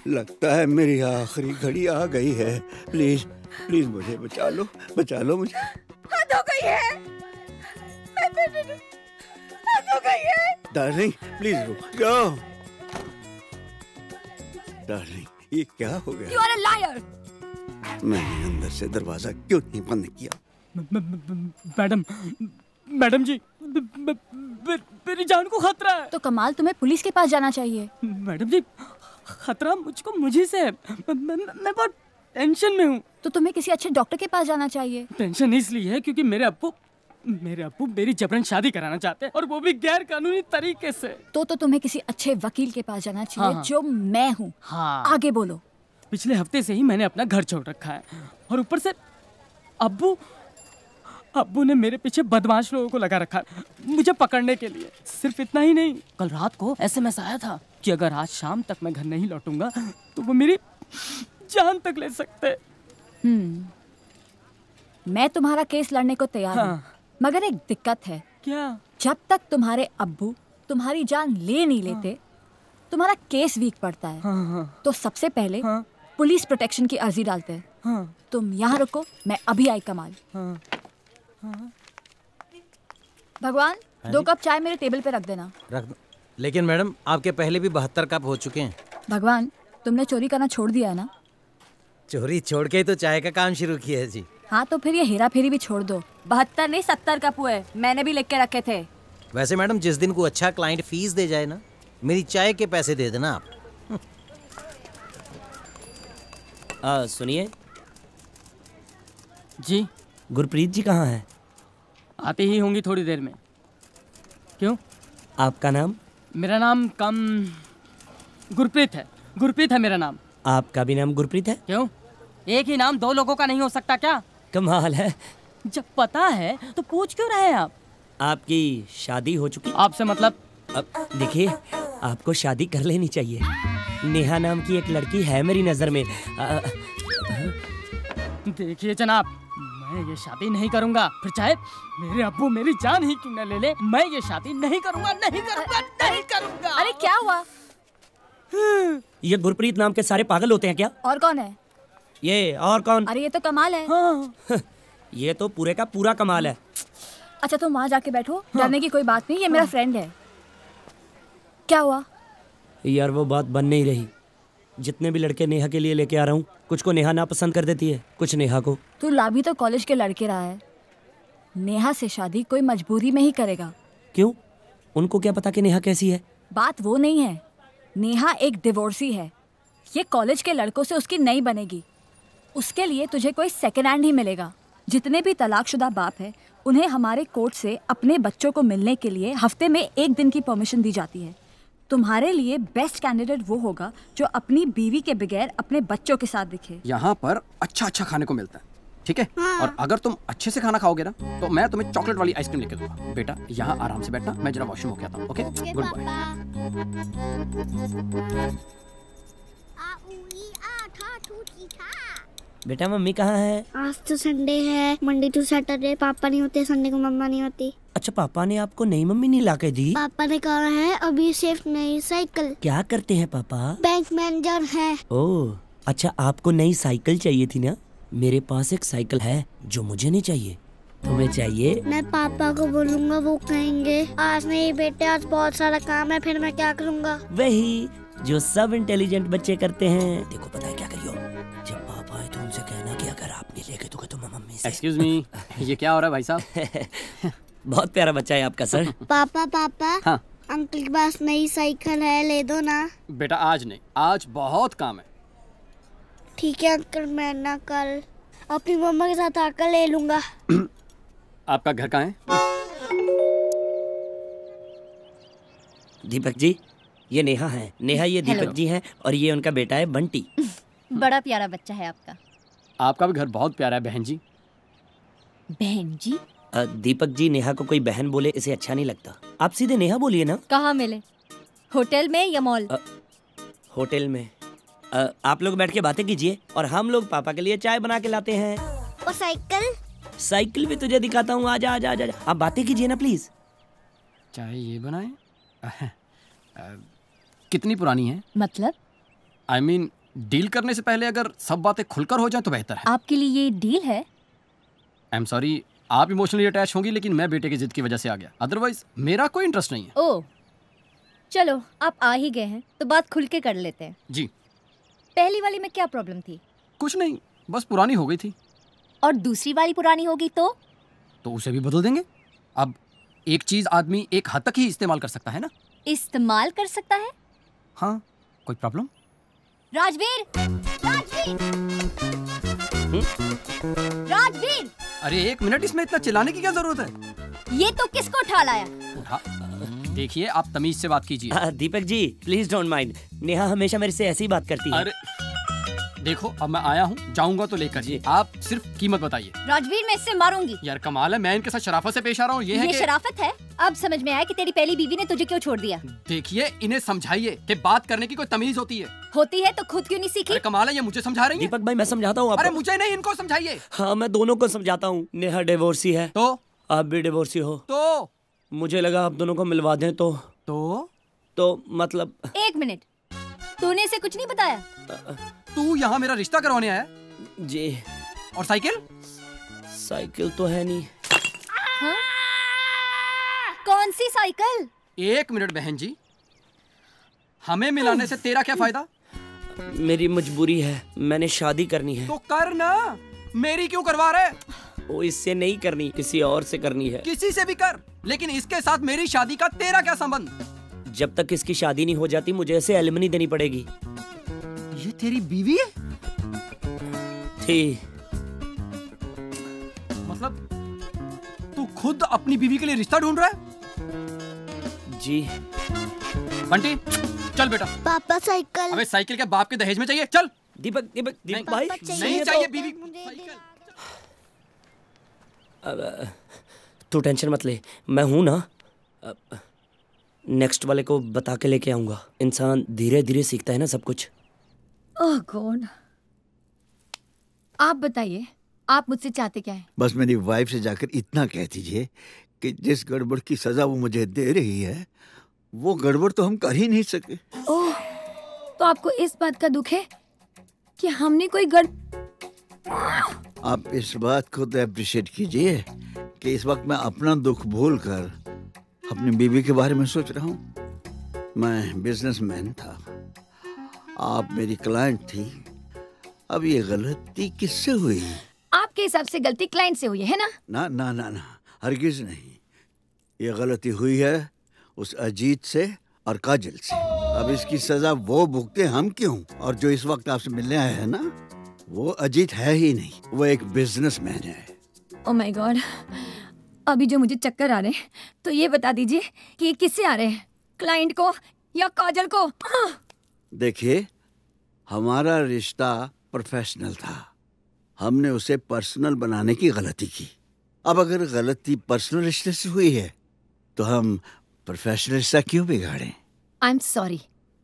लगता है मेरी आखिरी घड़ी आ गई है। प्लीज प्लीज मुझे बचा लो मुझे। हद हो गई है। हद हो गई है। डार्लिंग प्लीज रुक जाओ। डार्लिंग, ये क्या हो गया? You are a liar. मैंने अंदर से दरवाजा क्यों नहीं बंद किया? मैडम जी, मेरी जान को खतरा है। तो कमाल, तुम्हें पुलिस के पास जाना चाहिए। मैडम जी, खतरा मुझको मुझे से है। मैं बहुत टेंशन में हूँ। तो तुम्हें किसी अच्छे डॉक्टर के पास जाना चाहिए। टेंशन इसलिए है क्योंकि मेरे अब्बू मेरी जबरन शादी कराना चाहते हैं और वो भी गैर कानूनी तरीके से। तो तुम्हें किसी अच्छे वकील के पास जाना चाहिए। हाँ। जो मैं हूँ। हाँ। आगे बोलो। पिछले हफ्ते से ही मैंने अपना घर छोड़ रखा है और ऊपर से अब्बू ने मेरे पीछे बदमाश लोगों को लगा रखा है मुझे पकड़ने के लिए। सिर्फ इतना ही नहीं, कल रात को SMS आया था कि अगर आज शाम तक मैं घर नहीं लौटूंगा तो वो मेरी जान तक ले सकते। मैं तुम्हारा केस लड़ने को तैयार हूँ। मगर एक दिक्कत है। क्या? जब तक तुम्हारे अब्बू तुम्हारी जान ले नहीं लेते तुम्हारा केस वीक पड़ता है। तो सबसे पहले पुलिस प्रोटेक्शन की अर्जी डालते हैं। तुम यहाँ रुको, मैं अभी आई कमाल। भगवान, 2 कप चाय मेरे टेबल पे रख देना। रख दो। लेकिन मैडम, आपके पहले भी 72 कप हो चुके हैं। भगवान, तुमने चोरी करना छोड़ दिया है ना? चोरी छोड़ के ही तो चाय का काम शुरू किया है जी। हाँ, तो फिर ये हेरा फेरी भी छोड़ दो। 72 नहीं 70 कप हुए, मैंने भी लिख के रखे थे। वैसे मैडम, जिस दिन को अच्छा क्लाइंट फीस दे जाए ना, मेरी चाय के पैसे दे देना आप। सुनिए जी। गुरप्रीत जी कहाँ हैं? आते ही होंगी थोड़ी देर में। क्यों? आपका नाम? मेरा नाम गुरप्रीत है। गुरप्रीत है मेरा नाम। आपका भी नाम गुरप्रीत है? क्यों? एक ही नाम 2 लोगों का नहीं हो सकता क्या? कमाल है। जब पता है तो पूछ क्यों रहे हैं आप? आपकी शादी हो चुकी? आपसे मतलब? अब देखिए, आपको शादी कर लेनी चाहिए। नेहा नाम की एक लड़की है मेरी नजर में। देखिए जनाब, मैं ये शादी नहीं करूंगा, फिर चाहे मेरे अब्बू मेरी जान ही क्यों न ले ले, मैं ये शादी नहीं करूंगा, नहीं करूंगा, नहीं करूंगा। अरे क्या हुआ? ये गुरप्रीत नाम के सारे पागल होते हैं क्या? और कौन है? ये और कौन? अरे ये तो कमाल है। ये तो पूरे का पूरा कमाल है। अच्छा तुम वहाँ जाके बैठो, डरने की कोई बात नहीं, ये मेरा फ्रेंड है। क्या हुआ? यार वो बात बन नहीं रही। जितने भी लड़के नेहा के लिए लेके आ रहा हूँ, कुछ को नेहा ना पसंद कर देती है, कुछ नेहा को। तू ला भी तो कॉलेज के लड़के रहा है। नेहा से शादी कोई मजबूरी में ही करेगा। क्यों? उनको क्या पता कि नेहा कैसी है? बात वो नहीं है, नेहा एक डिवोर्सी है। ये कॉलेज के लड़कों से उसकी नहीं बनेगी। उसके लिए तुझे कोई सेकेंड हैंड ही मिलेगा। जितने भी तलाकशुदा बाप है, उन्हें हमारे कोर्ट से अपने बच्चों को मिलने के लिए हफ्ते में 1 दिन की परमिशन दी जाती है। तुम्हारे लिए बेस्ट कैंडिडेट वो होगा जो अपनी बीवी के बगैर अपने बच्चों के साथ दिखे। यहाँ पर अच्छा अच्छा खाने को मिलता है, ठीक है? और अगर तुम अच्छे से खाना खाओगे ना, तो मैं तुम्हें चॉकलेट वाली आइसक्रीम लेके दूंगा। बेटा यहाँ आराम से बैठना, मैं जरा वॉशरूम होके आता हूँ। Okay, good bye. बेटा मम्मी कहाँ है? आज तो संडे है, मंडे टू सैटरडे पापा नहीं होते, संडे को मम्मा नहीं होती। अच्छा पापा ने आपको नई मम्मी नहीं ला के दी? पापा ने कहा है अभी सिर्फ नई साइकिल। क्या करते हैं पापा? बैंक मैनेजर है। ओह अच्छा, आपको नई साइकिल चाहिए थी ना? मेरे पास एक साइकिल है जो मुझे नहीं चाहिए, तुम्हें चाहिए? मैं पापा को बोलूँगा, वो कहेंगे आज नहीं बेटे, आज बहुत सारा काम है, फिर मैं क्या करूँगा? वही जो सब इंटेलिजेंट बच्चे करते हैं। देखो पता है क्या करियो, जब पापा आए तो उनसे कहना कि अगर आप नहीं लेके दोगे तो मैं मम्मी से। एक्सक्यूज मी, ये क्या हो रहा है भाई साहब? बहुत प्यारा बच्चा है आपका सर। पापा पापा, हाँ अंकल के पास नई साइकिल है, ले दो ना। बेटा आज नहीं, आज बहुत काम है। ठीक है अंकल, मैं ना कल अपनी मम्मा के साथ आकर ले लूंगा। आपका घर कहाँ है? दीपक जी, ये नेहा है। नेहा ये दीपक जी हैं और ये उनका बेटा है बंटी। बड़ा प्यारा बच्चा है आपका। आपका भी घर बहुत प्यारा है बहन जी। बहन जी? दीपक जी, नेहा को कोई बहन बोले इसे अच्छा नहीं लगता। आप सीधे नेहा बोलिए ना। कहाँ मिले, होटल में या मॉल? होटल में। आप लोग बैठ के बातें कीजिए और हम लोग पापा के लिए चाय बना के लाते हैं। और साइकिल? साइकिल भी तुझे दिखाता हूँ, आजा आजा आजा। आप बातें कीजिए ना प्लीज। चाय ये बनाए? कितनी पुरानी है? मतलब? I mean, डील करने से पहले अगर सब बातें खुलकर हो जाए तो बेहतर है। आपके लिए ये डील है? आई एम सॉरी, आप इमोशनली अटैच होंगी, लेकिन मैं बेटे की जिद की वजह से आ गया। अदरवाइज मेरा कोई इंटरेस्ट नहीं है। ओह चलो, आप आ ही गए हैं तो बात खुल के कर लेते हैं। जी। पहली वाली में क्या प्रॉब्लम थी? कुछ नहीं, बस पुरानी हो गई थी। और दूसरी वाली पुरानी होगी तो उसे भी बदल देंगे। अब एक चीज आदमी एक हद तक ही इस्तेमाल कर सकता है ना। इस्तेमाल कर सकता है? हाँ, कोई प्रॉब्लम? राजवीर, राजवीर! अरे एक मिनट, इसमें इतना चिल्लाने की क्या जरूरत है? ये तो किसको उठा लाया? देखिए, आप तमीज से बात कीजिए। Deepak ji please don't mind, Neha हमेशा मेरे से ऐसी ही बात करती है। अरे देखो, अब मैं आया हूँ, जाऊंगा तो लेकर जी। आप सिर्फ कीमत बताइए। राजवीर, मैं इससे मारूंगी। यार कमाल है, मैं इनके साथ शराफत से पेश आ रहा हूँ। ये शराफत है? अब समझ में आया कि तेरी पहली बीवी ने तुझे क्यों छोड़ दिया। देखिए, इन्हें समझाइए कि बात करने की कोई तमीज होती है। होती है तो खुद क्यों नहीं सीखी? अरे कमाल है, ये मुझे समझा रही है। दीपक भाई मैं समझाता हूँ आपको। अरे मुझे नहीं, इनको समझाइए। हाँ मैं दोनों को समझाता हूँ। नेहा डिवोर्सी है तो आप भी डिवोर्सी हो तो मुझे लगा आप दोनों को मिलवा दें तो मतलब। एक मिनट, तूने इसे कुछ नहीं बताया? तू यहाँ मेरा रिश्ता करवाने आया? जी। और साइकिल? साइकिल तो है नहीं। हाँ? कौन सी साइकिल? एक मिनट बहन जी, हमें मिलाने से तेरा क्या फायदा? मेरी मजबूरी है, मैंने शादी करनी है। तो कर ना, मेरी क्यों करवा रहे? वो इससे नहीं करनी, किसी और से करनी है। किसी से भी कर, लेकिन इसके साथ मेरी शादी का तेरा क्या संबंध? जब तक इसकी शादी नहीं हो जाती मुझे इसे एलिमनी देनी पड़ेगी। ये तेरी बीवी है? थी। मतलब तू खुद अपनी बीवी के लिए रिश्ता ढूंढ रहा है? जी। बंटी चल बेटा। पापा साइकिल। अबे साइकिल के बाप के दहेज में चाहिए? चल। दीपक भाई नहीं चाहिए बीवी। तू टेंशन मत ले, मैं हूं ना। नेक्स्ट वाले को बता के लेके आऊंगा। इंसान धीरे धीरे सीखता है ना सब कुछ। ओह गॉड। आप बताइए, आप मुझसे चाहते क्या है? बस मेरी वाइफ से जाकर इतना कह दीजिए कि जिस गड़बड़ की सजा वो मुझे दे रही है वो गड़बड़ तो हम कर ही नहीं सके। ओह तो आपको इस बात का दुख है कि हमने कोई आप इस बात को तो अप्रिशिएट कीजिए कि इस वक्त मैं अपना दुख भूलकर अपनी बीवी के बारे में सोच रहा हूँ। मैं बिजनेसमैन था, आप मेरी क्लाइंट थी। अब ये गलती किससे हुई? आपके हिसाब से गलती क्लाइंट से हुई है ना? ना ना ना ना, हरगिज नहीं। ये गलती हुई है उस अजीत से और काजल से। अब इसकी सजा वो भुगते, हम क्यों? और जो इस वक्त आपसे मिलने आया है ना, वो अजीत है ही नहीं, वो एक बिजनेसमैन है। ओह माय गॉड, अभी जो मुझे चक्कर आ रहे हैं, तो ये बता दीजिए कि ये किससे आ रहे हैं, क्लाइंट को या काजल को? देखिए, हमारा रिश्ता प्रोफेशनल था, हमने उसे पर्सनल बनाने की गलती की। अब अगर गलती पर्सनल रिश्ते से हुई है तो हम प्रोफेशनल रिश्ता क्यों बिगाड़ें? आई एम सॉरी,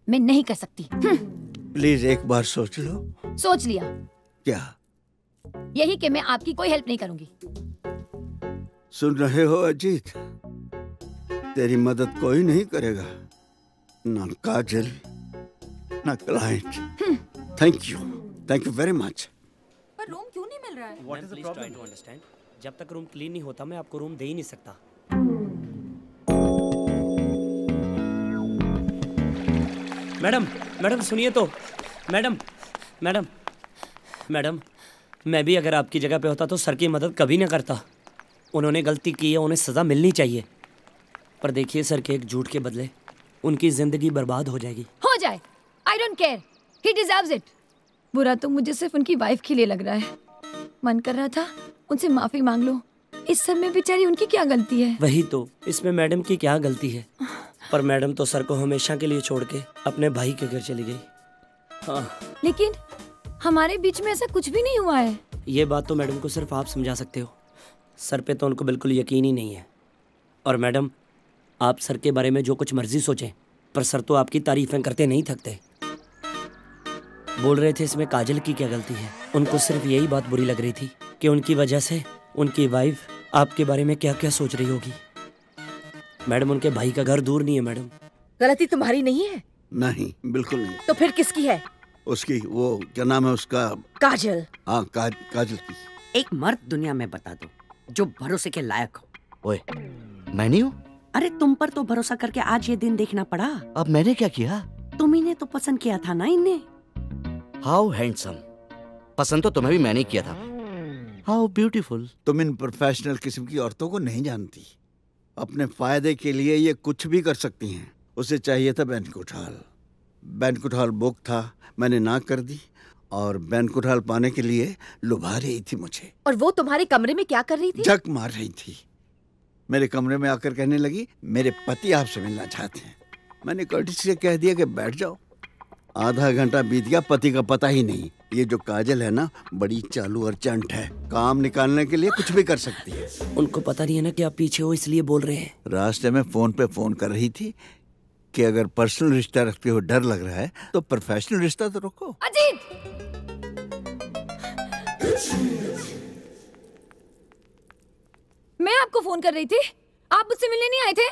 मैं नहीं कर सकती। प्लीज एक बार सोच लो। सोच लिया। क्या? यही कि मैं आपकी कोई हेल्प नहीं करूंगी। सुन रहे हो अजीत, तेरी मदद कोई नहीं करेगा, ना काजल ना client. Thank you very much. पर रूम क्यों नहीं मिल रहा है? What is the problem? Try to understand. जब तक रूम क्लीन नहीं होता मैं आपको रूम दे ही नहीं सकता। मैडम सुनिए तो। मैडम मैं भी अगर आपकी जगह पे होता तो सर की मदद कभी ना करता। उन्होंने गलती की है, उन्हें सज़ा मिलनी चाहिए। पर देखिए सर के एक झूठ के बदले उनकी जिंदगी बर्बाद हो जाएगी। हो जाए, I don't care, he deserves it. बुरा तो मुझे सिर्फ उनकी वाइफ के लिए लग रहा है। मन कर रहा था उनसे माफी मांग लो। इस सब में बेचारी उनकी क्या गलती है? वही तो, इसमें मैडम की क्या गलती है? पर मैडम तो सर को हमेशा के लिए छोड़ के अपने भाई के घर चली गई। हाँ। लेकिन हमारे बीच में ऐसा कुछ भी नहीं हुआ है। ये बात तो मैडम को सिर्फ आप समझा सकते हो। सर पे तो उनको बिल्कुल यकीन ही नहीं है। और मैडम, आप सर के बारे में जो कुछ मर्जी सोचें, पर सर तो आपकी तारीफें करते नहीं थकते। बोल रहे थे इसमें काजल की क्या गलती है। उनको सिर्फ यही बात बुरी लग रही थी कि उनकी वजह से उनकी वाइफ आपके बारे में क्या क्या सोच रही होगी। मैडम, उनके भाई का घर दूर नहीं है मैडम। गलती तुम्हारी नहीं है? नहीं, बिल्कुल नहीं। तो फिर किसकी है? उसकी, वो क्या नाम है उसका? काजल। हाँ, काजल की। एक मर्द दुनिया में बता दो जो भरोसे के लायक हो। ओए, मैं नहीं हूँ? अरे तुम पर तो भरोसा करके आज ये दिन देखना पड़ा। अब मैंने क्या किया? तुम ही ने तो पसंद किया था ना इन्हें। How handsome. पसंद तो तुम्हें भी मैंने किया था। How beautiful. तुम इन प्रोफेशनल किस्म की औरतों को नहीं जानती। अपने फायदे के लिए ये कुछ भी कर सकती हैं। उसे चाहिए था banquet hall. Banquet hall book था, मैंने ना कर दी और बैंक्वेट हॉल पाने के लिए लुभा रही थी मुझे। और वो तुम्हारे कमरे में क्या कर रही थी? जक मार रही थी। मेरे कमरे में आकर कहने लगी, मेरे पति आपसे मिलना चाहते हैं। मैंने कर्टिसी से कह दिया कि बैठ जाओ। आधा घंटा बीत गया, पति का पता ही नहीं। ये जो काजल है ना, बड़ी चालू और चंट है, काम निकालने के लिए कुछ भी कर सकती है। उनको पता नहीं है ना कि आप पीछे हो, इसलिए बोल रहे हैं। रास्ते में फोन पे फोन कर रही थी कि अगर पर्सनल रिश्ता रखते हो डर लग रहा है तो प्रोफेशनल रिश्ता तो रखो। अजीत! मैं आपको फोन कर रही थी, आप मुझसे मिलने नहीं आए थे?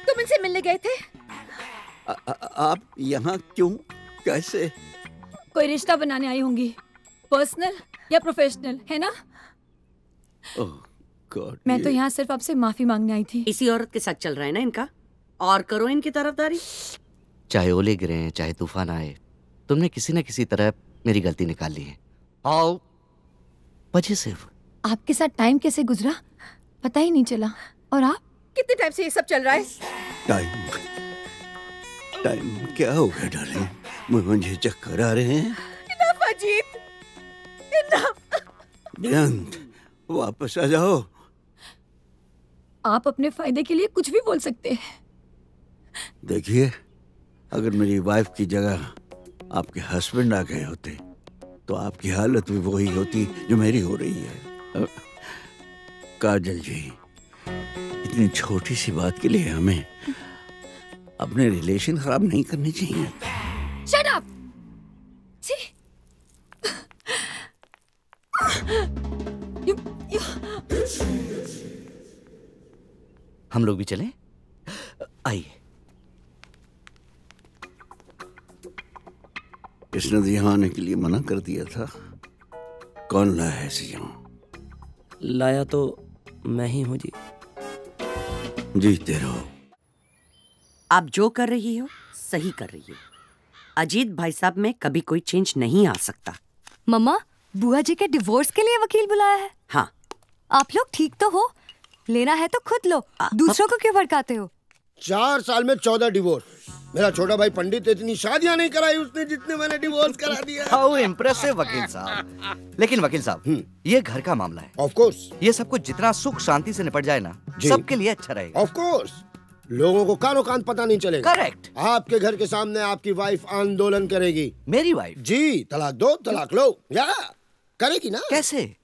तुम इनसे मिलने गए थे? आप यहाँ क्यों, कैसे? कोई रिश्ता बनाने आई होंगी, पर्सनल या प्रोफेशनल, है ना? ओह गॉड, मैं तो यहाँ सिर्फ आपसे माफी मांगने आई थी। इसी औरत के साथ चल रहा है ना इनका, और करो इनकी तरफदारी। चाहे ओले गिरे, चाहे तूफान आए, तुमने किसी न किसी तरह मेरी गलती निकाल ली है। आओ वजह सिर्फ आपके साथ टाइम कैसे गुजरा पता ही नहीं चला। और आप? कितने टाइम से ये सब चल रहा है? टाइम क्या हो गया डार्लिंग? मुझे चक्कर आ रहे हैं। Enough Ajit, enough. बेअंत, वापस आ जाओ। आप अपने फायदे के लिए कुछ भी बोल सकते हैं। देखिए, अगर मेरी वाइफ की जगह आपके हस्बैंड आ गए होते तो आपकी हालत भी वही होती जो मेरी हो रही है। काजल जी, इतनी छोटी सी बात के लिए हमें अपने रिलेशन खराब नहीं करने चाहिए। Shut up! हम लोग भी चलें? आइए। किसने तो यहाँ आने के लिए मना कर दिया था? कौन लाया है इसे यहाँ? लाया तो मैं ही हूँ जी। जीते रहो। आप जो कर रही हो सही कर रही हो। अजीत भाई साहब में कभी कोई चेंज नहीं आ सकता। मम्मा, बुआ जी के डिवोर्स के लिए वकील बुलाया है। हाँ। आप लोग ठीक तो हो? लेना है तो खुद लो, दूसरों को क्यों भड़काते हो? 4 साल में 14 डिवोर्स। मेरा छोटा भाई पंडित इतनी शादियां नहीं कराई उसने जितने मैंने डिवोर्स करा दिया। हाउ इम्प्रेसिव वकील साहब। लेकिन वकील साहब, ये घर का मामला है। Of course. ये सब कुछ जितना सुख शांति से निपट जाए ना, सबके लिए अच्छा रहेगा। Of course. लोगों को कानो कान पता नहीं चलेगा। करेक्ट। आपके घर के सामने आपकी वाइफ आंदोलन करेगी। मेरी वाइफ? जी, तलाक दो, तलाक लो। या करेगी ना? कैसे?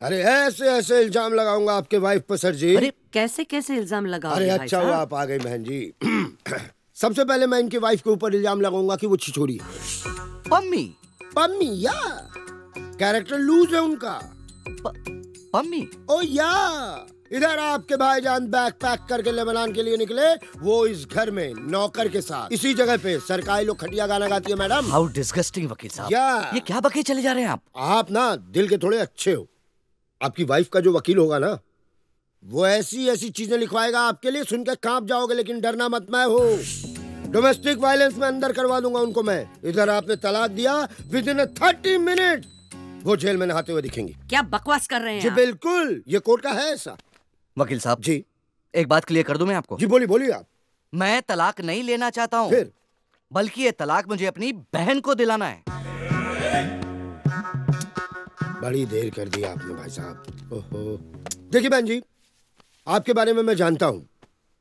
अरे ऐसे ऐसे इल्जाम लगाऊंगा आपके वाइफ पर सर जी। अरे कैसे कैसे इल्जाम लगाओगे? अरे अच्छा हुआ आप आ गई बहन जी। सबसे पहले मैं इनकी वाइफ के ऊपर इल्जाम लगाऊंगा कि वो छिछोरी है। पम्मी? पम्मी या कैरेक्टर लूज है उनका। पम्मी? ओ या इधर आपके भाईजान बैग पैक करके लेबनान के लिए निकले, वो इस घर में नौकर के साथ इसी जगह पे सरकारी लोग खटिया गाना गाती है। मैडम हाउ डिस्गस्टिंग वकील साहब। या ये क्या बके चले जा रहे हैं आप? आप ना दिल के थोड़े अच्छे हो। आपकी वाइफ का जो वकील होगा ना, वो ऐसी ऐसी चीजें लिखवाएगा आपके लिए, सुन के कांप जाओगे। लेकिन डरना मत, मैं हूँ। डोमेस्टिक वायलेंस में अंदर करवा दूंगा उनको मैं। इधर आपने तलाक दिया, विदिन 30 मिनट वो जेल में नहाते हुए दिखेंगे। क्या बकवास कर रहे हैं जी आप? बिल्कुल, ये कोर्ट का है ऐसा। वकील साहब जी, एक बात क्लियर कर दूं मैं आपको। जी बोलिए आप। मैं तलाक नहीं लेना चाहता हूँ, फिर? बल्कि ये तलाक मुझे अपनी बहन को दिलाना है। बड़ी देर कर दी आपने भाई साहब। ओहो। देखिए बहन जी, आपके बारे में मैं जानता हूँ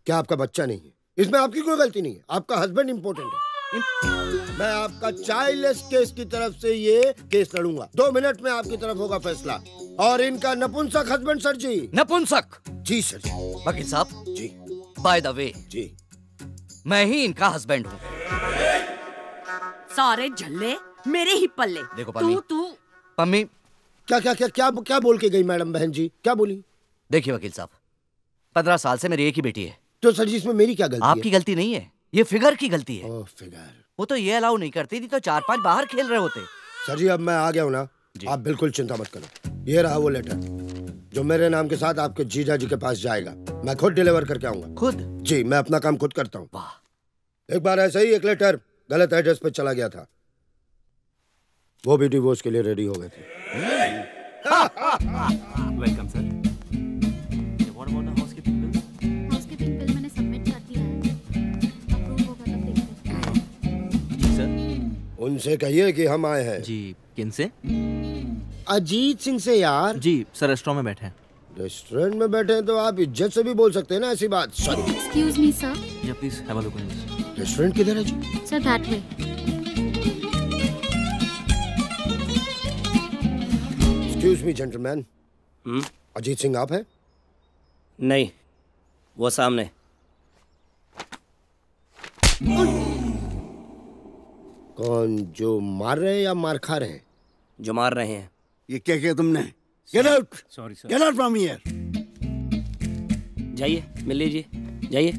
कि आपका बच्चा नहीं है। इसमें आपकी कोई गलती नहीं है, आपका हस्बैंड इम्पोर्टेंट है। मैं आपका चाइल्डलेस केस की तरफ से ये केस लड़ूंगा। 2 मिनट में आपकी तरफ होगा फैसला। और इनका नपुंसक हस्बैंड सर जी। नपुंसक? जी सर जी। वकील साहब जी, बाय द वे जी, मैं ही इनका हस्बैंड हूँ। सारे झल्ले मेरे ही पल्ले। देखो पम्मी, तू पम्मी क्या क्या क्या क्या क्या बोल के गई मैडम? बहन जी क्या बोली? देखिए वकील साहब, 15 साल से मेरी एक ही बेटी है। तो सर जी इसमें मेरी क्या गलती? आपकी गलती नहीं है, ये फिगर की गलती है। फिगर? वो तो ये अलाउ नहीं करती थी, तो 4-5 बाहर खेल रहे होते। सर जी अब मैं आ गया हूँ ना, आप बिल्कुल चिंता मत करो। ये रहा वो लेटर जो मेरे नाम के साथ आपके जीजा जी के पास जाएगा। मैं खुद डिलीवर करके आऊंगा। खुद? जी, मैं अपना काम खुद करता हूँ। एक बार ऐसे ही एक लेटर गलत एड्रेस पे चला गया था, वो भी डिवोर्स के लिए रेडी हो गए थे। Welcome sir. हाउसकीपिंग बिल मैंने सबमिट कर दिया है। अप्रूव होगा तब देखते हैं। जी सर। उनसे कहिए कि हम आए हैं। जी, किन से? अजीत सिंह से यार। जी सर, रेस्टोरेंट में बैठे हैं। रेस्टोरेंट में बैठे हैं तो आप इज्जत से भी बोल सकते हैं ना ऐसी बात। Sorry. Excuse me sir. Yeah please have a look on this. Restaurant किधर है जी? Sir that way. Excuse me gentleman. Ajit Singh आप हैं? नहीं, वो सामने। कौन, जो मार रहे हैं या मार खा रहे हैं? जो मार रहे हैं। ये क्या किया तुमने? Get out! Sorry sir. Get out from here! जाइए, मिल लीजिए, जाइए।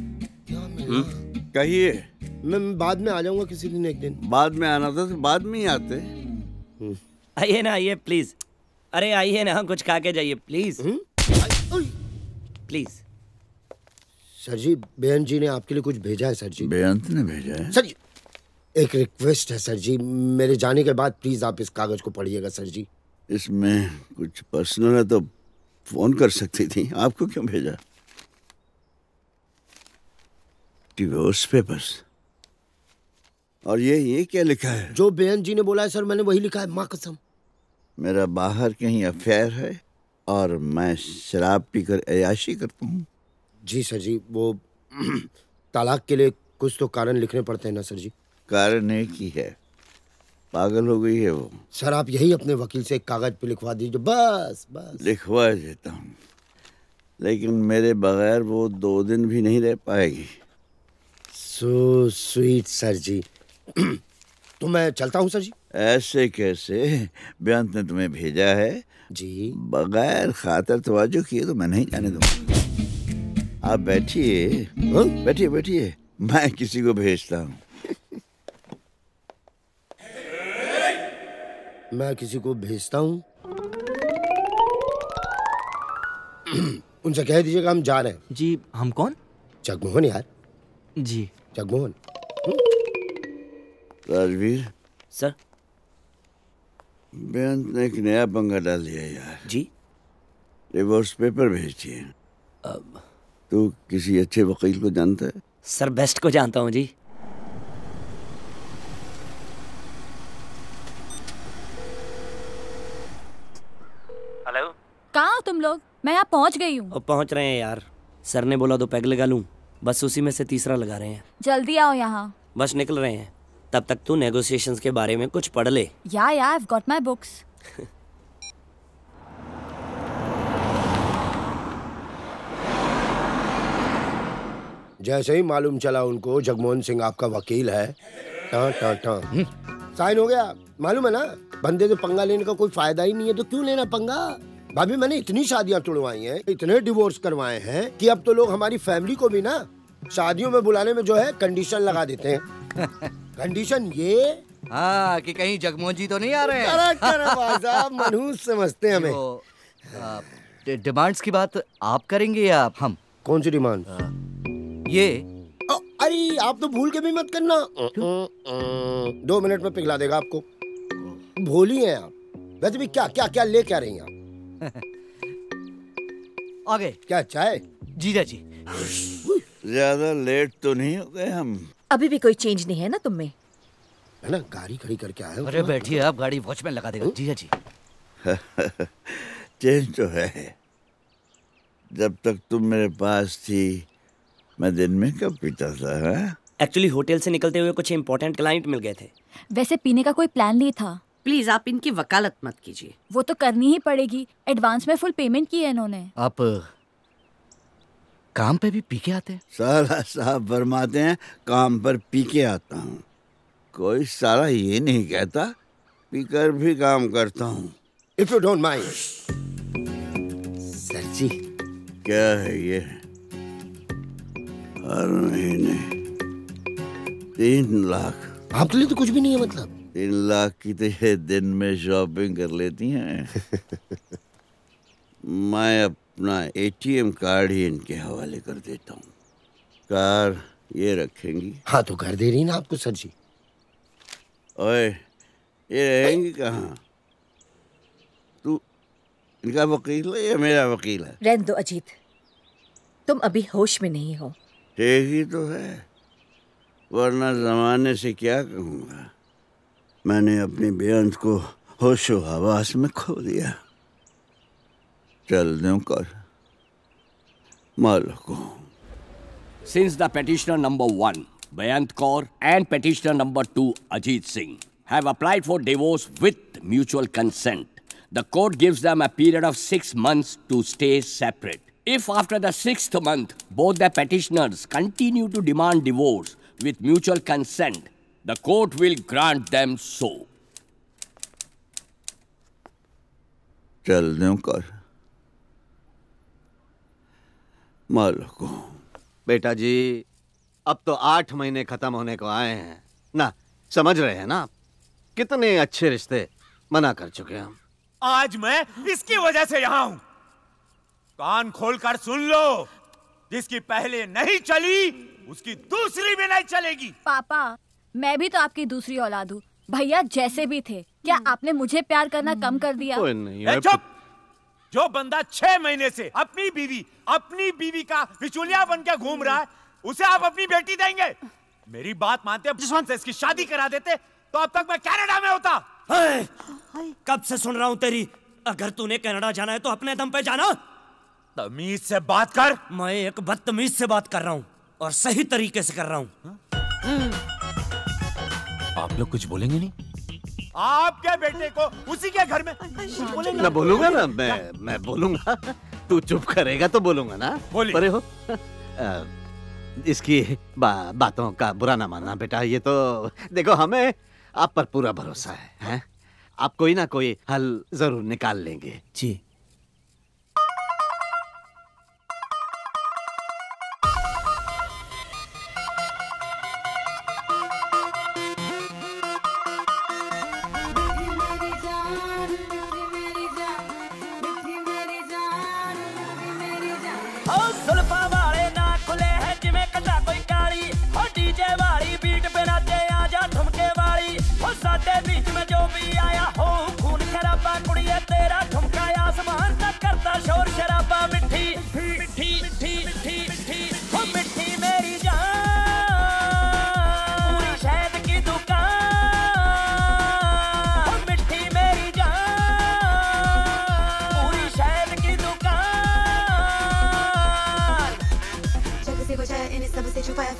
कहिए। मैं बाद में आ जाऊंगा किसी दिन, एक दिन। बाद में आना था तो बाद में ही आते। आइए ना, आइए प्लीज। अरे आइए ना, कुछ खा के जाइए प्लीज। प्लीज। सर जी, बेअंत जी ने आपके लिए कुछ भेजा है सर जी। बेअंत ने भेजा है? सर जी एक रिक्वेस्ट है सर जी, मेरे जाने के बाद प्लीज आप इस कागज को पढ़िएगा सर जी। इसमें कुछ पर्सनल है तो फोन कर सकती थी, आपको क्यों भेजा? Divorce papers. और ये क्या लिखा है? जो बेअंत जी ने बोला है सर, मैंने वही लिखा है, माँ कसम। मेरा बाहर कहीं अफेयर है और मैं शराब पीकर अय्याशी करता हूँ। जी सर जी, वो तलाक के लिए कुछ तो कारण लिखने पड़ते हैं ना सर जी। कारण एक ही है, पागल हो गई है वो। सर आप यही अपने वकील से एक कागज पे लिखवा दीजिए, बस बस। लिखवा देता हूँ, लेकिन मेरे बगैर वो 2 दिन भी नहीं रह पाएगी। सो स्वीट सर जी। तो मैं चलता हूँ सर जी। ऐसे कैसे? बेअंत ने तुम्हें भेजा है जी, बगैर खातर तवज्जो किए तो मैं नहीं जाने दूंगा। आप बैठिए, बैठिए बैठिए, मैं किसी को भेजता हूँ। मैं किसी को भेजता हूँ। उनसे कह दीजिएगा हम जा रहे हैं। जी हम कौन? जगमोहन यार। जी जगमोहन। राजवीर सर। बेअंत ने एक नया पंगा डाल दिया यार। जी? डिवोर्स पेपर भेज दिए। तू किसी अच्छे वकील को जानता है? सर बेस्ट को जानता हूँ जी। हेलो। कहाँ हो तुम लोग? मैं यहाँ पहुँच गई हूँ। पहुँच रहे हैं यार। सर ने बोला 2 पैग लगा लूँ, बस उसी में से तीसरा लगा रहे हैं। जल्दी आओ यहाँ। बस निकल रहे हैं। तब तक तू नेगोशिएशंस के बारे में कुछ पढ़ ले। या I've got my books. जैसे ही मालूम चला उनको जगमोहन सिंह आपका वकील है, टां टां टां साइन हो गया। मालूम है ना, बंदे से पंगा लेने का कोई फायदा ही नहीं है, तो क्यों लेना पंगा। भाभी मैंने इतनी शादियां तुड़वाई हैं, इतने डिवोर्स करवाए हैं कि अब तो लोग हमारी फैमिली को भी ना शादियों में बुलाने में जो है कंडीशन लगा देते हैं। कंडीशन ये हाँ कि कहीं जगमोहन जी तो नहीं आ रहे हैं। करेक्ट भाई साहब, मनहूस समझते हैं हमें। डिमांड्स की बात आप करेंगे या हम? कौन सी डिमांड? ये अरे आप तो भूल के भी मत करना। 2 मिनट में पिघला देगा आपको। भोली हैं आप। वैसे भी क्या क्या क्या ले क्या रही हैं आप? आगे क्या चाय? जीजा जी। ज्यादा लेट तो नहीं हो गए हम? अभी भी कोई चेंज नहीं है ना तुम में? है ना, गाड़ी खड़ी करके आए हो। अरे बैठिए, आप गाड़ी वॉचमैन लगा देगा। जीजा जी। चेंज तो है। जब तक तुम मेरे पास थी मैं दिन में कब पीता था। एक्चुअली होटल से निकलते हुए कुछ इम्पोर्टेंट क्लाइंट मिल गए थे। वैसे पीने का कोई प्लान नहीं था। प्लीज आप इनकी वकालत मत कीजिए। वो तो करनी ही पड़ेगी, एडवांस में फुल पेमेंट की है इन्होंने। आप काम पे भी पी के आते हैं? साला साहब फरमाते हैं काम पर पी के आता हूँ। कोई साला ये नहीं कहता पीकर भी काम करता हूँ। If you don't mind. Sir जी। क्या है ये? हर महीने 3 लाख। आपके लिए तो कुछ भी नहीं है मतलब। 3 लाख की तो ये दिन में शॉपिंग कर लेती हैं। मैं अपना ATM कार्ड ही इनके हवाले कर देता हूँ। कार ये रखेंगी। हाँ तो कर दे रही ना आपको सर जी। ओए ये रहेंगी कहाँ? तू इनका वकील है या मेरा वकील है? रहने दो अजीत, तुम अभी होश में नहीं हो। ठीक ही तो है, वरना जमाने से क्या कहूँगा। मैंने अपनी बेअंत को होशो हवास में खो दिया। चल दूं कर मालूम। Since the petitioner number 1, Bayant Kaur, and petitioner number 2, Ajit Singh, have applied for divorce with mutual consent, the court gives them a period of 6 months to stay separate. If after the 6th month, both the petitioners continue to demand divorce with mutual consent, the court will grant them so. चल दूं कर मालूम। बेटा जी अब तो 8 महीने खत्म होने को आए हैं ना, समझ रहे हैं ना आप? कितने अच्छे रिश्ते मना कर चुके हैं हम। आज मैं इसकी वजह से यहाँ हूँ। कान खोलकर सुन लो, जिसकी पहले नहीं चली उसकी दूसरी भी नहीं चलेगी। पापा मैं भी तो आपकी दूसरी औलाद हूँ। भैया जैसे भी थे, क्या आपने मुझे प्यार करना कम कर दिया? चुप! जो बंदा 6 महीने से अपनी बीवी का बिचौलिया बन के घूम रहा है, उसे आप अपनी बेटी देंगे? मेरी बात मानते जसवंत से इसकी शादी करा देते तो अब तक मैं कनाडा में होता। कब से सुन रहा हूँ तेरी। अगर तूने कनाडा जाना है तो अपने दम पे जाना। तमीज से बात कर। मैं एक बदतमीज से बात कर रहा हूँ और सही तरीके से कर रहा हूँ। आप लोग कुछ बोलेंगे नहीं? आपके बेटे को उसी के घर में मैं बोलूंगा ना, मैं बोलूंगा। तू चुप करेगा तो बोलूंगा ना। परे हो इसकी बातों का बुरा ना मानना बेटा। ये तो देखो हमें आप पर पूरा भरोसा है? आप कोई ना कोई हल जरूर निकाल लेंगे। जी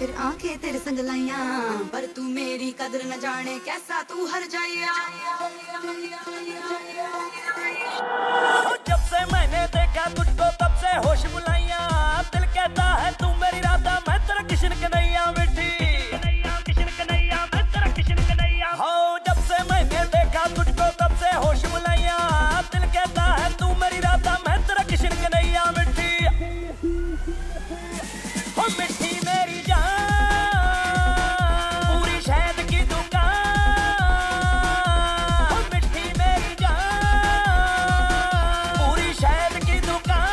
खातिर आंखें तेरे संग लाइया, पर तू मेरी कदर न जाने कैसा तू हर जाइया। जब से मैंने देखा तुझको तब से होश बुलाइया, दिल कहता है तू मेरी राधा मैं तेरा किशन कन्हैया मिठी किशन कन्हैया मैं तेरा किशन कन्हैया। हो जब से मैंने देखा तुझको तब से होश बुलाइया, दिल कहता है तू मेरी राधा मैं तेरा किशन कन्हैया मिठी। हो मिठी मेरी जान पूरी शहद की दुकान, हो मिठी मेरी जान पूरी शहद की दुकान।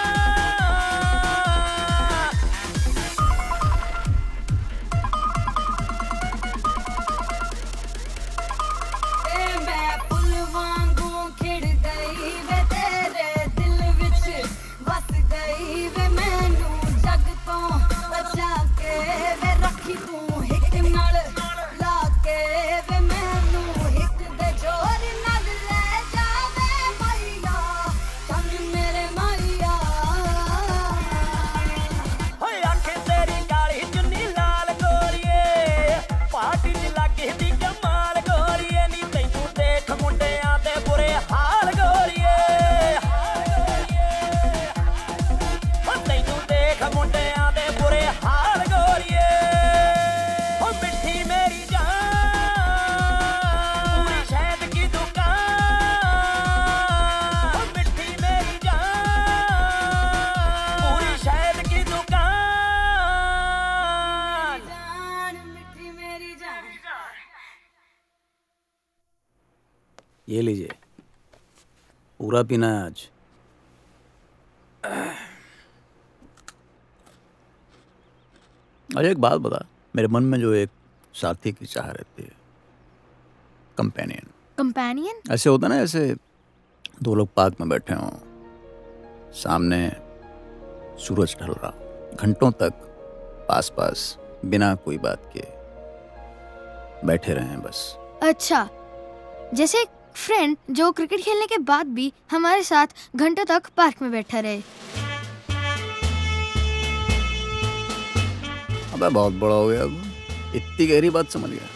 मैं फुल वांगू खिड़ गई वे तेरे दिल विच बस गई वे, मैनू जग तो बचा के वे रखी तू हिक नाल ला के वे, मैनू हिक दे जोर नाल ले जावे माइया कन मेरे माइया। होए आंखें तेरी काली चुन्नी लाल गोरीए, पार्टी च लागे दी कमाल गोरीए, नी तैनू देख मुंडियां दे बुरे हाल गोरीए, हो तैनू देख मुंडियां दे बुरे हाल गोरीए। हो मिठी मेरी जान पूरी शहद की दुकान, हो मिठी मेरी जान पूरी शहद की दुकान। मिठी मेरी जान। ये लीजिए, पूरा पीना है आज। अरे एक बात बता, मेरे मन में जो एक साथी की चाह रहती है, कंपेनियन। कंपेनियन? ऐसे होता ना, ऐसे दो लोग पार्क में बैठे हों, सामने सूरज ढल रहा, घंटों तक पास पास बिना कोई बात किए बैठे रहें बस। अच्छा, जैसे एक फ्रेंड जो क्रिकेट खेलने के बाद भी हमारे साथ घंटों तक पार्क में बैठा रहे। अबे बहुत बड़ा हो गया अब, इतनी गहरी बात समझ गया।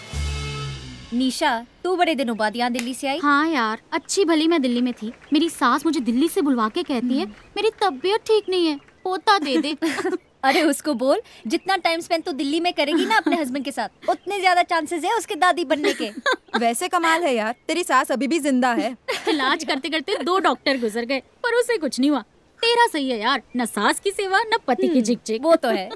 निशा, तू बड़े दिनों बाद यहाँ दिल्ली से आई? हाँ यार, अच्छी भली मैं दिल्ली में थी। मेरी सास मुझे दिल्ली से बुलवा के कहती है मेरी तबीयत ठीक नहीं है, पोता दे दे। अरे उसको बोल, जितना टाइम स्पेंड तू दिल्ली में करेगी ना अपने हस्बैंड के साथ, उतने ज्यादा चांसेस है उसके दादी बनने के। वैसे कमाल है यार, तेरी सास अभी भी जिंदा है। इलाज करते करते 2 डॉक्टर गुजर गए, पर उसे कुछ नहीं हुआ। तेरा सही है यार, न सास की सेवा न पति की झिकझिक। वो तो है।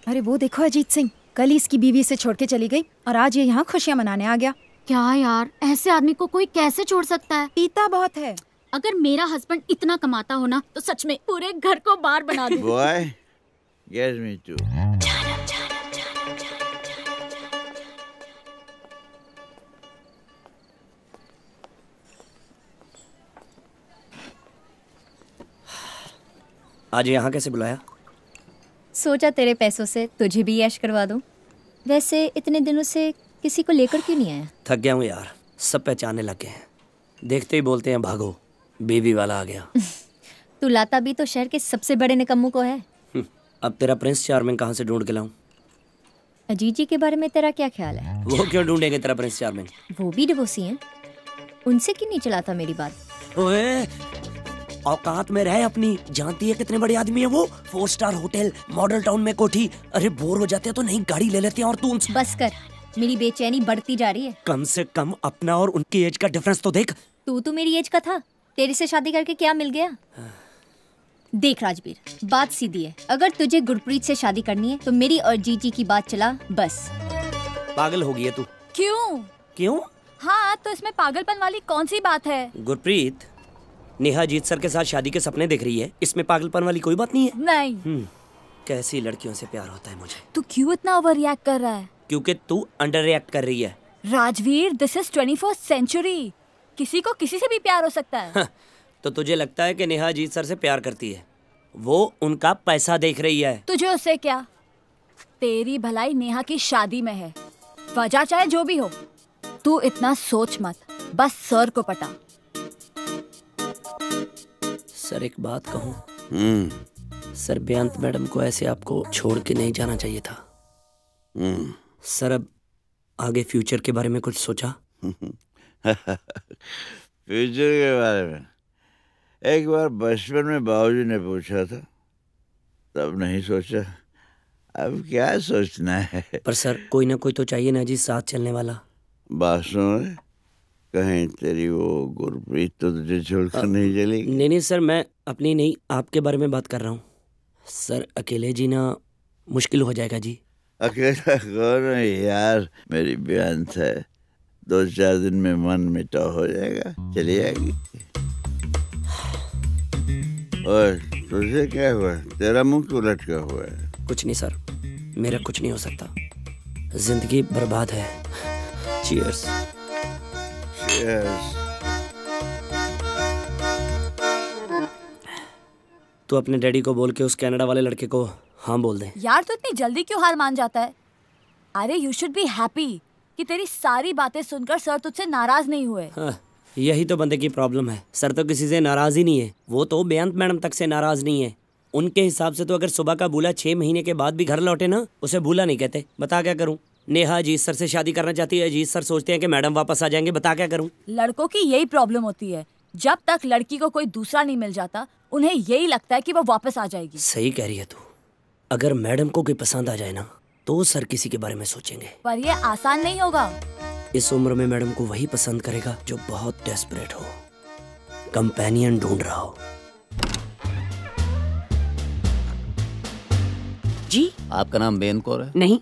अरे वो देखो अजीत सिंह, कल ही इसकी बीवी से छोड़ के चली गई और आज ये यहाँ खुशियाँ मनाने आ गया। क्या यार, ऐसे आदमी को कोई कैसे छोड़ सकता है? पीता बहुत है। अगर मेरा हस्बैंड इतना कमाता हो ना, तो सच में पूरे घर को बार बना दूं। Boy, get me too. आज यहाँ कैसे बुलाया? सोचा तेरे पैसों से तुझे भी ऐश करवा दूं। वैसे इतने दिनों से किसी को लेकर क्यों नहीं आया? थक गया हूँ यार, सब पहचानने लगे हैं। देखते ही बोलते हैं भागो, बेबी वाला आ गया। तू लाता भी तो शहर के सबसे बड़े निकम्मों को है। अब तेरा प्रिंस चार्मिंग कहाँ से ढूंढ के लाऊं? अजीत जी के बारे में तेरा क्या ख्याल है? वो क्यों ढूंढेंगे तेरा प्रिंस चार्मिंग? वो भी डिवोर्सी हैं, उनसे क्यों नहीं चलाता मेरी बात? ओए, औकात में रहे अपनी। जानती है कितने बड़े आदमी है वो? 4 स्टार होटल, मॉडल टाउन में कोठी। अरे बोर हो जाते हैं तो नहीं गाड़ी ले लेते हैं। और तू उनसे बस कर, मेरी बेचैनी बढ़ती जा रही है। कम से कम अपना और उनकी एज का डिफरेंस तो देख। तू तो मेरी एज का था, तेरे से शादी करके क्या मिल गया? देख राजवीर, बात सीधी है। अगर तुझे गुरप्रीत से शादी करनी है तो मेरी और जीजी की बात चला बस। पागल हो गई है तू। क्यों? क्यों? हाँ, तो इसमें पागलपन वाली कौन सी बात है? गुरप्रीत, नेहा जीत सर के साथ शादी के सपने देख रही है, इसमें पागलपन वाली कोई बात नहीं है। नहीं। कैसी लड़कियों से प्यार होता है मुझे। तू क्यों इतना ओवर रिएक्ट कर रहा है? क्योंकि तू अंडर रिएक्ट कर रही है। Rajveer, this is 21st century. किसी को किसी से भी प्यार हो सकता है। तो तुझे लगता है कि नेहा जीत सर से प्यार करती है? वो उनका पैसा देख रही है। तुझे उससे क्या? तेरी भलाई नेहा की शादी में है, वजह चाहे जो भी हो। तू इतना सोच मत, बस सर को पटा। सर एक बात कहूँ? सर बेअंत मैडम को ऐसे आपको छोड़ के नहीं जाना चाहिए था। सर अब आगे फ्यूचर के बारे में कुछ सोचा? फ्यूचर के बारे में एक बार बचपन में बाबूजी ने पूछा था, तब नहीं सोचा, अब क्या सोचना है। पर सर कोई ना कोई तो चाहिए ना जी साथ चलने वाला। बात सुन, कहीं तेरी वो गुरप्रीत तो तुझे छोड़कर नहीं चलेगी? नहीं सर, मैं अपनी नहीं आपके बारे में बात कर रहा हूँ। सर अकेले जीना मुश्किल हो जाएगा जी। अकेला कौन है यार, मेरी बेअंत है, 2-4 दिन में मन मिटाव हो जाएगा, चली जाएगी। और तुझे क्या हुआ, तेरा मुंह क्यों लटका हुआ है? कुछ नहीं सर, मेरा कुछ नहीं हो सकता, जिंदगी बर्बाद है। चीयर्स। चीयर्स। तू अपने डैडी को बोल के उस कनाडा वाले लड़के को हाँ बोल दे। यार तो इतनी जल्दी क्यों हार मान जाता है? अरे यू शुड बी हैप्पी कि तेरी सारी बातें सुनकर सर तुझसे नाराज नहीं हुए। हाँ, यही तो बंदे की प्रॉब्लम है। सर तो किसी से नाराज ही नहीं है, वो तो बेअंत मैडम तक से नाराज नहीं है। उनके हिसाब से तो अगर सुबह का बूला 6 महीने के बाद भी घर लौटे ना, उसे बूला नहीं कहते। बता क्या करूं? नेहा अजीत सर से शादी करना चाहती है, अजीत सर सोचते हैं कि मैडम वापस आ जाएंगे। बता क्या करूं? लड़कों की यही प्रॉब्लम होती है, जब तक लड़की को कोई दूसरा नहीं मिल जाता उन्हें यही लगता है कि वो वापस आ जाएगी। सही कह रही है तू। अगर मैडम को कोई पसंद आ जाए ना तो सर किसी के बारे में सोचेंगे। पर ये आसान नहीं होगा। इस उम्र में मैडम को वही पसंद करेगा जो बहुत डेस्परेट हो, कंपेनियन ढूंढ रहा हो। जी आपका नाम बेअंत कौर है? नहीं,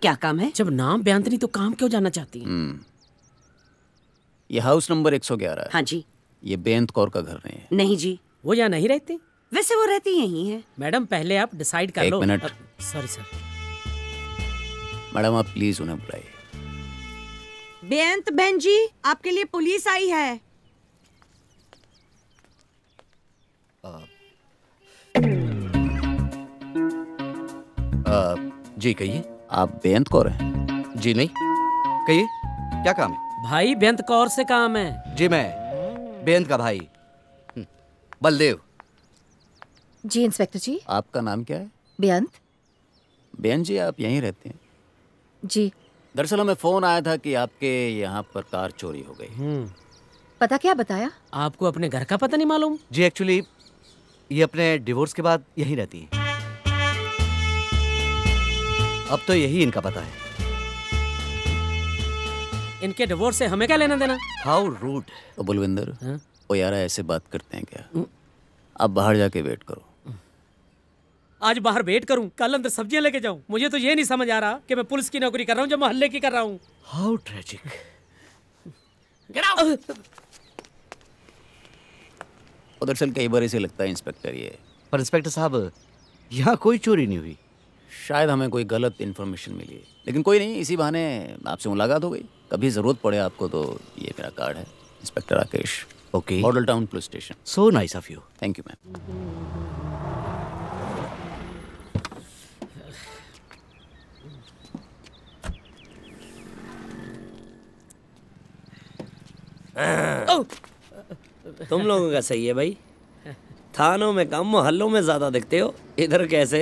क्या काम है? जब नाम बेअंत नहीं तो काम क्यों जानना चाहती है? ये हाउस नंबर 111 है। हाँ जी। ये बेअंत कौर का घर नहीं है? नहीं जी। वो यहाँ नहीं रहती? वैसे वो रहती यहीं है। मैडम पहले आप डिसाइड कर लो। एक मिनट। Sorry sir. मैडम आप प्लीज उन्हें बुलाइए। बेअंत बहन जी, आपके लिए पुलिस आई है। जी कहिए। आप बेअंत कौर हैं? जी नहीं, कहिए क्या काम है? भाई बेअंत कौर से काम है। जी मैं बेअंत का भाई बलदेव। जी इंस्पेक्टर जी। आपका नाम क्या है? बेअंत। बेअंत जी आप यहीं रहते हैं? जी। दरअसल हमें फोन आया था कि आपके यहाँ पर कार चोरी हो गई। पता क्या बताया? आपको अपने घर का पता नहीं मालूम? जी एक्चुअली ये अपने डिवोर्स के बाद यहीं रहती है। अब तो यही इनका पता है। इनके डिवोर्स से हमें क्या लेना देना? How rude. तो बुलविंदर, वो यार ऐसे बात करते हैं क्या? आप बाहर जाके वेट करो। आज बाहर वेट करूं, कल अंदर सब्जियां लेके जाऊं। मुझे तो ये नहीं समझ आ रहा कि मैं पुलिस की नौकरी कर रहा हूं जो मोहल्ले की कर रहा हूं। How tragic. दरअसल कई बार ऐसे लगता है इंस्पेक्टर ये। पर इंस्पेक्टर साहब यहाँ कोई चोरी नहीं हुई। शायद हमें कोई गलत इन्फॉर्मेशन मिली है, लेकिन कोई नहीं, इसी बहाने आपसे मुलाकात हो गई। कभी जरूरत पड़े आपको तो ये मेरा कार्ड है। Inspector Rakesh. Okay. Model town police station. So nice of you. Thank you ma'am. तुम लोगों का सही है भाई, थानों में कम मोहल्लों में ज्यादा दिखते हो। इधर कैसे?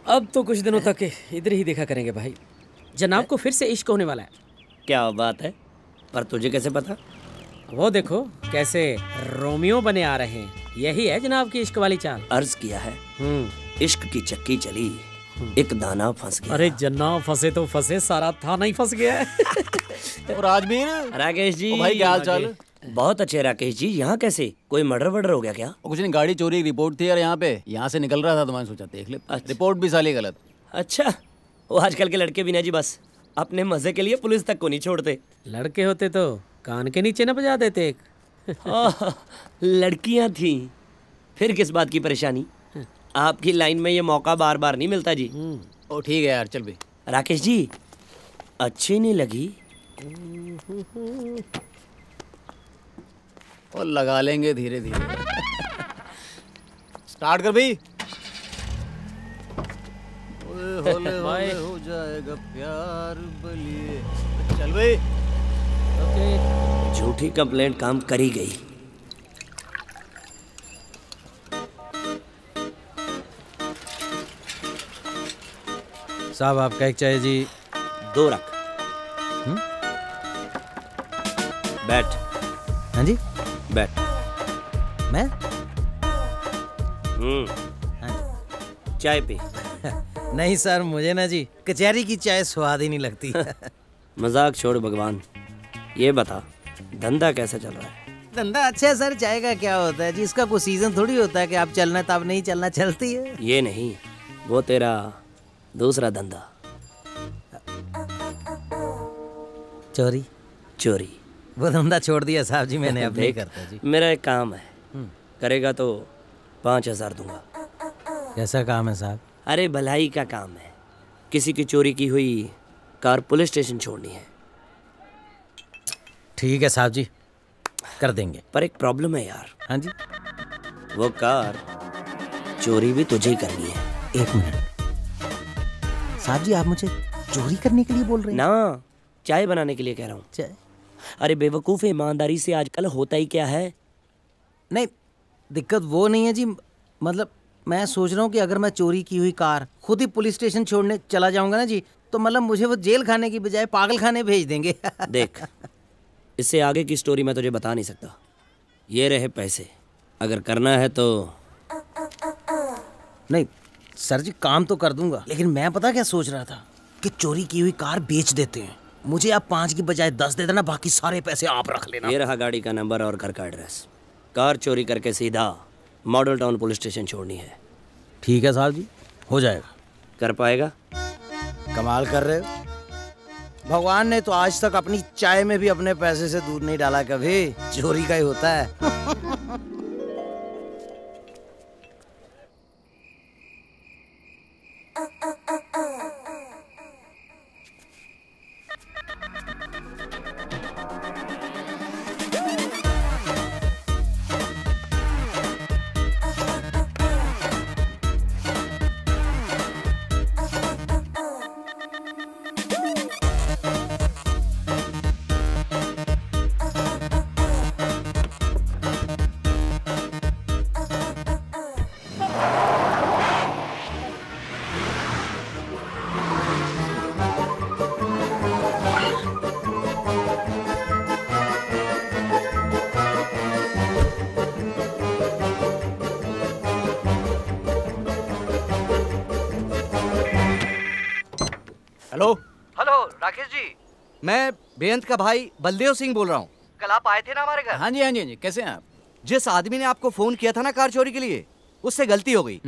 अब तो कुछ दिनों तक इधर ही देखा करेंगे भाई। जनाब को फिर से इश्क होने वाला है। क्या बात है? पर तुझे कैसे पता? वो देखो कैसे रोमियो बने आ रहे हैं। यही है जनाब की इश्क वाली चाल। अर्ज किया है, इश्क की चक्की चली, एक दाना फंस गया। अरे जन्ना फंसे तो फंसे, सारा थाना ही फंस गया है। और राजवीर। राकेश जी। भाई क्या हाल चाल? बहुत अच्छे राकेश जी। यहाँ कैसे? कोई मर्डर वर्डर हो गया क्या? कुछ नहीं, गाड़ी चोरी की रिपोर्ट थी यार यहाँ पे। यहाँ से निकल रहा था तो मैंने सोचा देख ले। रिपोर्ट भी साली गलत। अच्छा, वो आजकल के लड़के भी ना जी बस अपने मजे के लिए पुलिस तक को नहीं छोड़ते। लड़के होते तो कान के नीचे न बजा देते एक। लड़कियां थी, फिर किस बात की परेशानी? आपकी लाइन में ये मौका बार बार नहीं मिलता जी। ओ ठीक है यार, चल भी। राकेश जी अच्छी नहीं लगी? और लगा लेंगे धीरे धीरे। स्टार्ट कर भाई। होले होले हो जाएगा प्यार बलिए। चल भाई। झूठी कंप्लेंट काम करी गई। साहब आपका एक चाहिए जी। 2 रख। बैठ। हाँ जी बैठ। मैं चाय पी। नहीं सर, मुझे ना जी कचहरी की चाय स्वाद ही नहीं लगती। मजाक छोड़ भगवान, ये बता धंधा कैसा चल रहा है? धंधा अच्छा है सर, चाय का क्या होता है जी, इसका कोई सीजन थोड़ी होता है कि आप चलना है तब नहीं चलना, चलती है। ये नहीं, वो तेरा दूसरा धंधा। चोरी? चोरी वो धंधा छोड़ दिया साहब जी मैंने, अब नहीं करता जी। मेरा एक काम है, करेगा तो 5000 दूंगा। कैसा काम है साहब? अरे भलाई का काम है, किसी की चोरी की हुई कार पुलिस स्टेशन छोड़नी है। ठीक है साहब जी, कर देंगे। पर एक प्रॉब्लम है यार। हाँ जी? वो कार चोरी भी तुझे ही करनी है। 1 मिनट साहब जी, आप मुझे चोरी करने के लिए बोल रहे हैं? ना, चाय बनाने के लिए कह रहा हूँ। चाय? अरे बेवकूफ़, ईमानदारी से आजकल होता ही क्या है। नहीं, दिक्कत वो नहीं है जी, मतलब मैं सोच रहा हूँ कि अगर मैं चोरी की हुई कार खुद ही पुलिस स्टेशन छोड़ने चला जाऊंगा ना जी, तो मतलब मुझे वो जेल खाने की बजाय पागल खाने भेज देंगे। देख, इससे आगे की स्टोरी मैं तुझे बता नहीं सकता। ये रहे पैसे, अगर करना है तो। नहीं सर जी, काम तो कर दूंगा, लेकिन मैं पता क्या सोच रहा था कि चोरी की हुई कार बेच देते हैं, मुझे आप 5 की बजाय 10 दे देना, बाकी सारे पैसे आप रख लेना। ये रहा गाड़ी का नंबर और घर का एड्रेस। कार चोरी करके सीधा मॉडल टाउन पुलिस स्टेशन छोड़नी है। ठीक है साहब जी, हो जाएगा। कर पाएगा? कमाल कर रहे हो, भगवान ने तो आज तक अपनी चाय में भी अपने पैसे से दूध नहीं डाला, कभी चोरी का ही होता है। हेलो हेलो राकेश जी, मैं बेअंत का भाई बलदेव सिंह बोल रहा हूँ। कल आप आए थे ना हमारे घर? हाँ जी हाँ जी हाँ जी। कैसे हैं आप? जिस आदमी ने आपको फोन किया था ना कार चोरी के लिए, उससे गलती हो गई।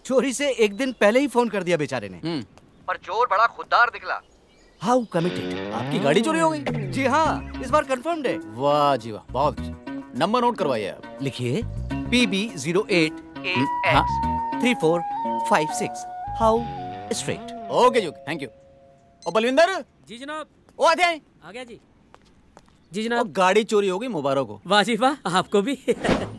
चोरी से 1 दिन पहले ही फोन कर दिया बेचारे ने। पर चोर बड़ा खुददार निकला। How committed. आपकी गाड़ी चोरी हो गई? जी हाँ, इस बार कंफर्म्ड है। वाह जी वाह, बहुत अच्छा। नंबर नोट करवाइए आप। लिखिए PB08AX3456। How straight. ओके जी, थैंक यू। ओ बलविंदर। जी जनाब। ओ आते हैं। आ गया जी। जी जनाब। गाड़ी चोरी हो गई, मुबारक हो। वाह जी वाह, आपको भी।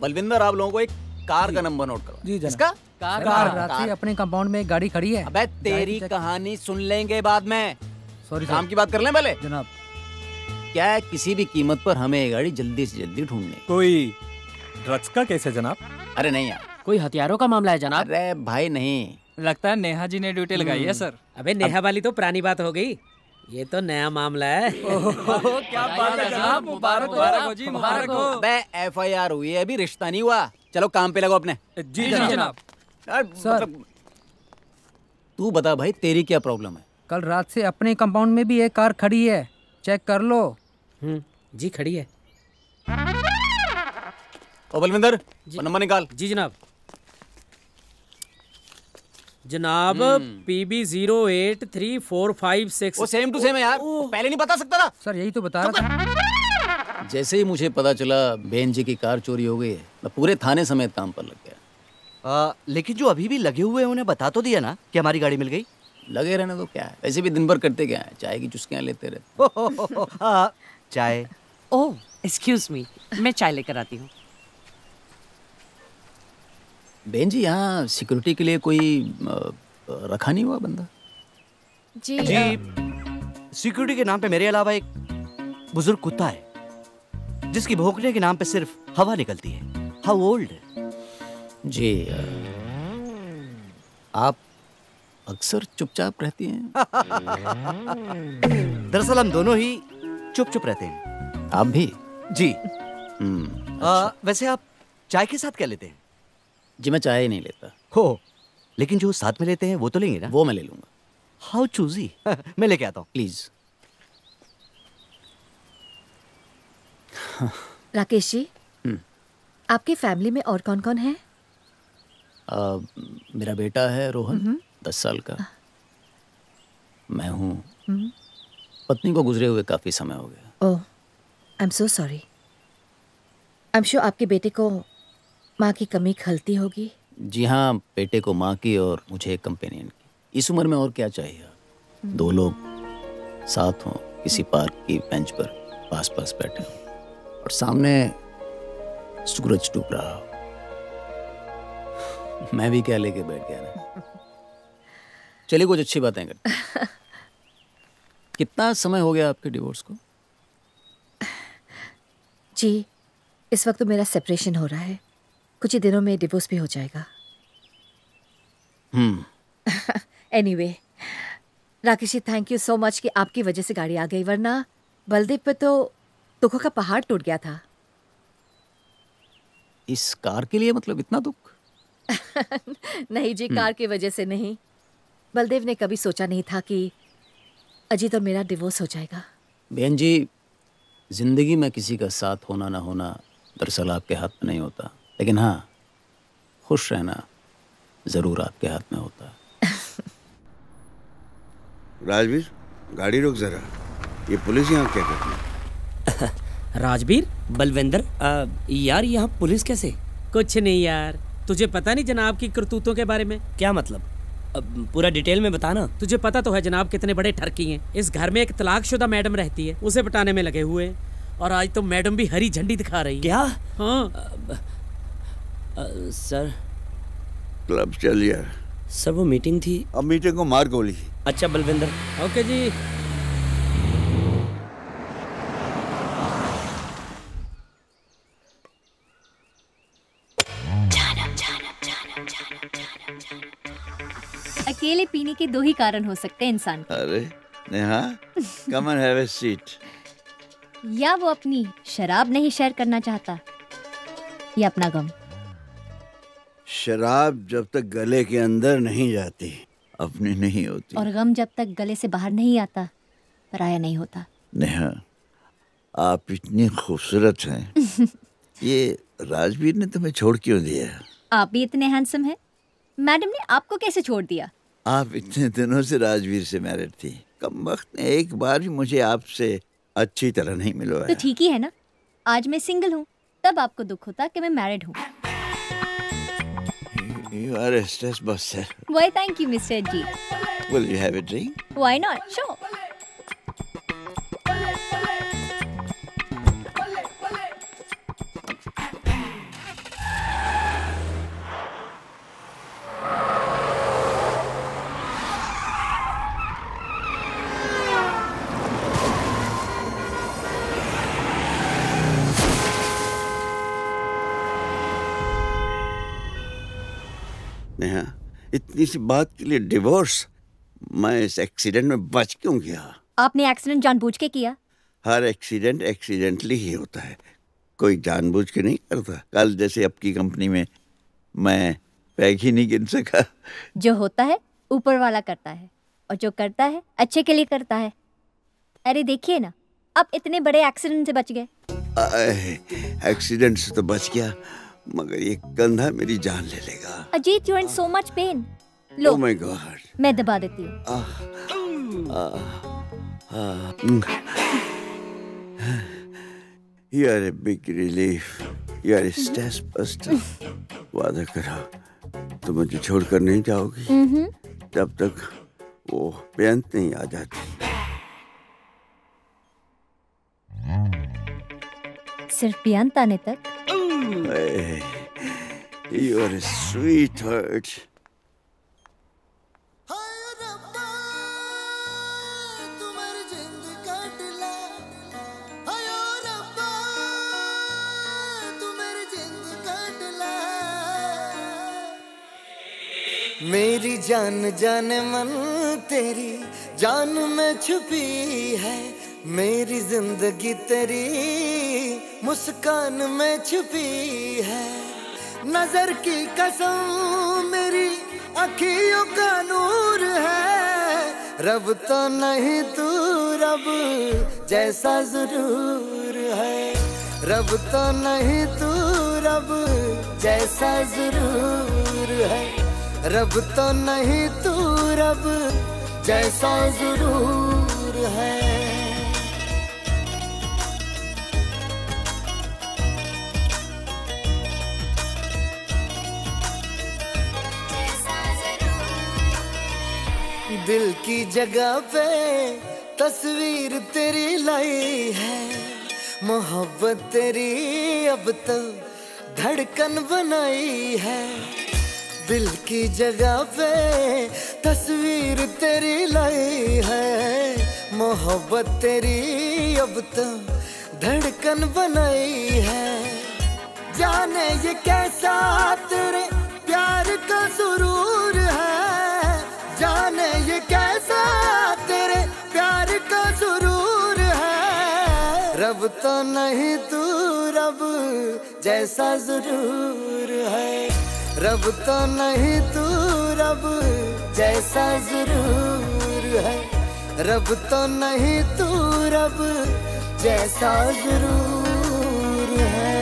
बलविंदर, आप लोगों को एक कार का नंबर नोट करो। जी जनाब। इसका? कार रात्रि अपने कंपाउंड में एक गाड़ी खड़ी है। अबे तेरी कहानी सुन लेंगे बाद में, सॉरी काम की बात कर लें पहले। जनाब। क्या है, किसी भी कीमत पर हमें ये गाड़ी जल्दी से जल्दी ढूंढनी। कोई ड्रग्स का केस है जनाब? अरे नहीं यार, कोई हथियारों का मामला है जनाब? अरे भाई नहीं, लगता है नेहा जी ने ड्यूटी लगाई है सर। अबे नेहा वाली तो पुरानी बात हो गई, ये तो नया मामला है। क्या बात है जनाब, मुबारक हो जी, मुबारक हो। अबे FIR हुई है, अभी रिश्ता नहीं हुआ। चलो काम पे लगो अपने। जी जनाब। सर तू बता भाई, तेरी क्या प्रॉब्लम है? कल रात से अपने कंपाउंड में भी एक कार खड़ी है, चेक कर लो। जी खड़ी है। ओ बलविंदर, नंबर निकाल। जी जनाब। जनाब PB083456। वो सेम टू सेम है यार, पहले नहीं बता सकता था? सर यही तो बता रहा था। जैसे ही मुझे पता चला बहन जी की कार चोरी हो गई है, मैं पूरे थाने समेत काम पर लग गया। लेकिन जो अभी भी लगे हुए हैं उन्हें बता तो दिया ना कि हमारी गाड़ी मिल गई? लगे रहने तो क्या है, वैसे भी दिन भर करते क्या है, चाय की चुस्कियां लेते रहते। चाय? ओह एक्सक्यूज मी, मैं चाय लेकर आती हूँ। बहन जी, यहाँ सिक्योरिटी के लिए कोई रखा नहीं हुआ बंदा? जी सिक्योरिटी के नाम पे मेरे अलावा एक बुजुर्ग कुत्ता है, जिसकी भौंकने के नाम पे सिर्फ हवा निकलती है। How old? जी आप अक्सर चुपचाप रहती हैं। दरअसल हम दोनों ही चुप चुप रहते हैं। आप भी? जी। वैसे आप चाय के साथ क्या लेते हैं? जी मैं चाय ही नहीं लेता। हो, लेकिन जो साथ में लेते हैं वो तो लेंगे ना? वो मैं ले लूंगा। How choosy. मैं लेके आता हूँ। प्लीज। राकेश जी, आपकी फैमिली में और कौन कौन है? मेरा बेटा है रोहन, 10 साल का। मैं हूँ। पत्नी को गुजरे हुए काफी समय हो गया। Oh, I am so sorry. I am sure आपके बेटे को माँ की कमी खलती होगी। जी हाँ, बेटे को माँ की और मुझे एक कंपेनियन की। इस उम्र में और क्या चाहिए? 2 लोग साथ हों, किसी पार्क की बेंच पर पास पास बैठे हों और सामने सूरज डूब रहा हो। मैं भी क्या लेके बैठ गया ना। चलिए कुछ अच्छी बातें करते। कितना समय हो गया आपके डिवोर्स को? जी, इस वक्त तो मेरा सेपरेशन हो रहा है। कुछ ही दिनों में डिवोर्स भी हो जाएगा। Anyway, Rakesh ji, thank you so much कि आपकी वजह से गाड़ी आ गई, वरना बलदेव पे तो दुखों का पहाड़ टूट गया था। इस कार के लिए मतलब इतना दुख? नहीं जी, कार की वजह से नहीं। बलदेव ने कभी सोचा नहीं था कि अजीत और मेरा डिवोर्स हो जाएगा। बहन जी, जिंदगी में किसी का साथ होना ना होना दरअसल आपके हाथ में नहीं होता, लेकिन हाँ, खुश रहना जरूर आपके हाथ में होता है। राजवीर, गाड़ी रोक जरा। ये पुलिस यहाँ क्या करती है? राजवीर, बलविंदर, यार यहाँ पुलिस कैसे? कुछ नहीं यार, तुझे पता नहीं जनाब की करतूतों के बारे में? क्या मतलब? पूरा डिटेल में बताना। तुझे पता तो है जनाब कितने बड़े ठरकी हैं। इस घर में एक तलाकशुदा मैडम रहती है, उसे पटाने में लगे हुए हैं। और आज तो मैडम भी हरी झंडी दिखा रही है। क्या? हाँ सर। क्लब चल यार। सर वो मीटिंग थी। अब मीटिंग को मार गोली। अच्छा बलविंदर। ओके जी। अकेले पीने के 2 ही कारण हो सकते हैं इंसान को। अरे Neha, come and have a seat. या वो अपनी शराब नहीं शेयर करना चाहता, या अपना गम। शराब जब तक गले के अंदर नहीं जाती अपनी नहीं होती, और गम जब तक गले से बाहर नहीं आता पराया नहीं होता। नेहा, आप इतनी खूबसूरत हैं। ये राजवीर ने तुम्हें छोड़ क्यों दिया? आप भी इतने हैंडसम हैं, मैडम ने आपको कैसे छोड़ दिया? आप इतने दिनों से राजवीर से मैरिड थी, कमबख्त ने एक बार भी मुझे आपसे अच्छी तरह नहीं मिलवाया। तो ठीक ही है ना, आज मैं सिंगल हूँ, तब आपको दुख होता कि मैं मैरिड हूँ। You are a stress buster. Why, thank you, Mr. G. Will you have a drink? Why not? Sure. Neha, इतनी सी बात के लिए डिवोर्स? मैं इस एक्सीडेंट में बच क्यों गया? आपने एक्सीडेंट जानबूझ के किया? हर एक्सीडेंट एक्सीडेंटली ही होता है, कोई जानबूझ के नहीं करता। कल जैसे आपकी कंपनी में मैं पैग ही नहीं गिन सका। जो होता है ऊपर वाला करता है, और जो करता है अच्छे के लिए करता है। अरे देखिए ना, आप इतने बड़े एक्सीडेंट से बच गए। एक्सीडेंट से तो बच गया, मगर ये कंधा मेरी जान ले लेगा। Ajit, you are in so much pain. लो, ओह माय गॉड, मैं दबा देती हूँ। You are a big relief. You are a stress buster. वादा करा तो मुझे छोड़कर नहीं जाओगी जब तक वो बेअंत नहीं आ जाती। सिर्फ बेअंत आने तक? Hey, you are a sweetheart. मेरी जान जाने मन तेरी जान में छुपी है, मेरी जिंदगी तेरी मुस्कान में छुपी है। नजर की कसम मेरी अखियों का नूर है, रब तो नहीं तू रब जैसा जरूर है, रब तो नहीं तू रब जैसा जरूर है, रब तो नहीं तू रब जैसा जरूर है। दिल की जगह पे तस्वीर तेरी लाई है, मोहब्बत तेरी अब तो धड़कन बनाई है। दिल की जगह पे तस्वीर तेरी लाई है, मोहब्बत तेरी अब तो धड़कन बनाई है। जाने ये कैसा तेरे प्यार का सुरूर है, जाने ये कैसा तेरे प्यार का सुरूर है। रब तो नहीं तू रब जैसा जरूर है, रब तो नहीं तू रब जैसा जरूर है, रब तो नहीं तू रब जैसा जरूर है।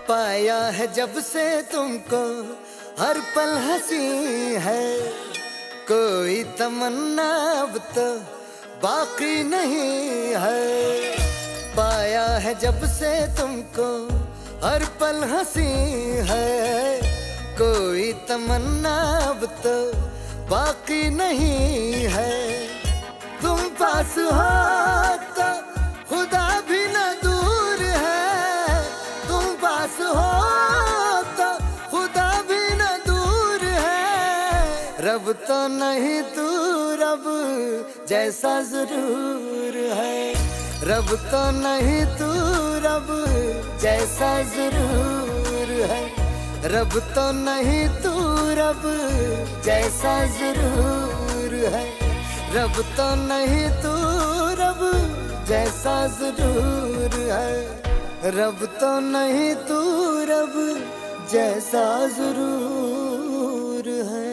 पाया है जब से तुमको हर पल हंसी है, कोई तमन्ना अब तो बाकी नहीं है। पाया है जब से तुमको हर पल हंसी है, कोई तमन्ना अब तो बाकी नहीं है। तुम पास हो तो खुदा भी न दूर है, तुम पास हो तो खुदा भी न दूर है। रब तो नहीं तू रब जैसा जरूर है, रब तो नहीं तू रब जैसा जरूर है, रब तो नहीं तू रब जैसा जरूर है, रब तो नहीं तू रब जैसा जरूर है, रब तो नहीं तू रब जैसा जरूर है।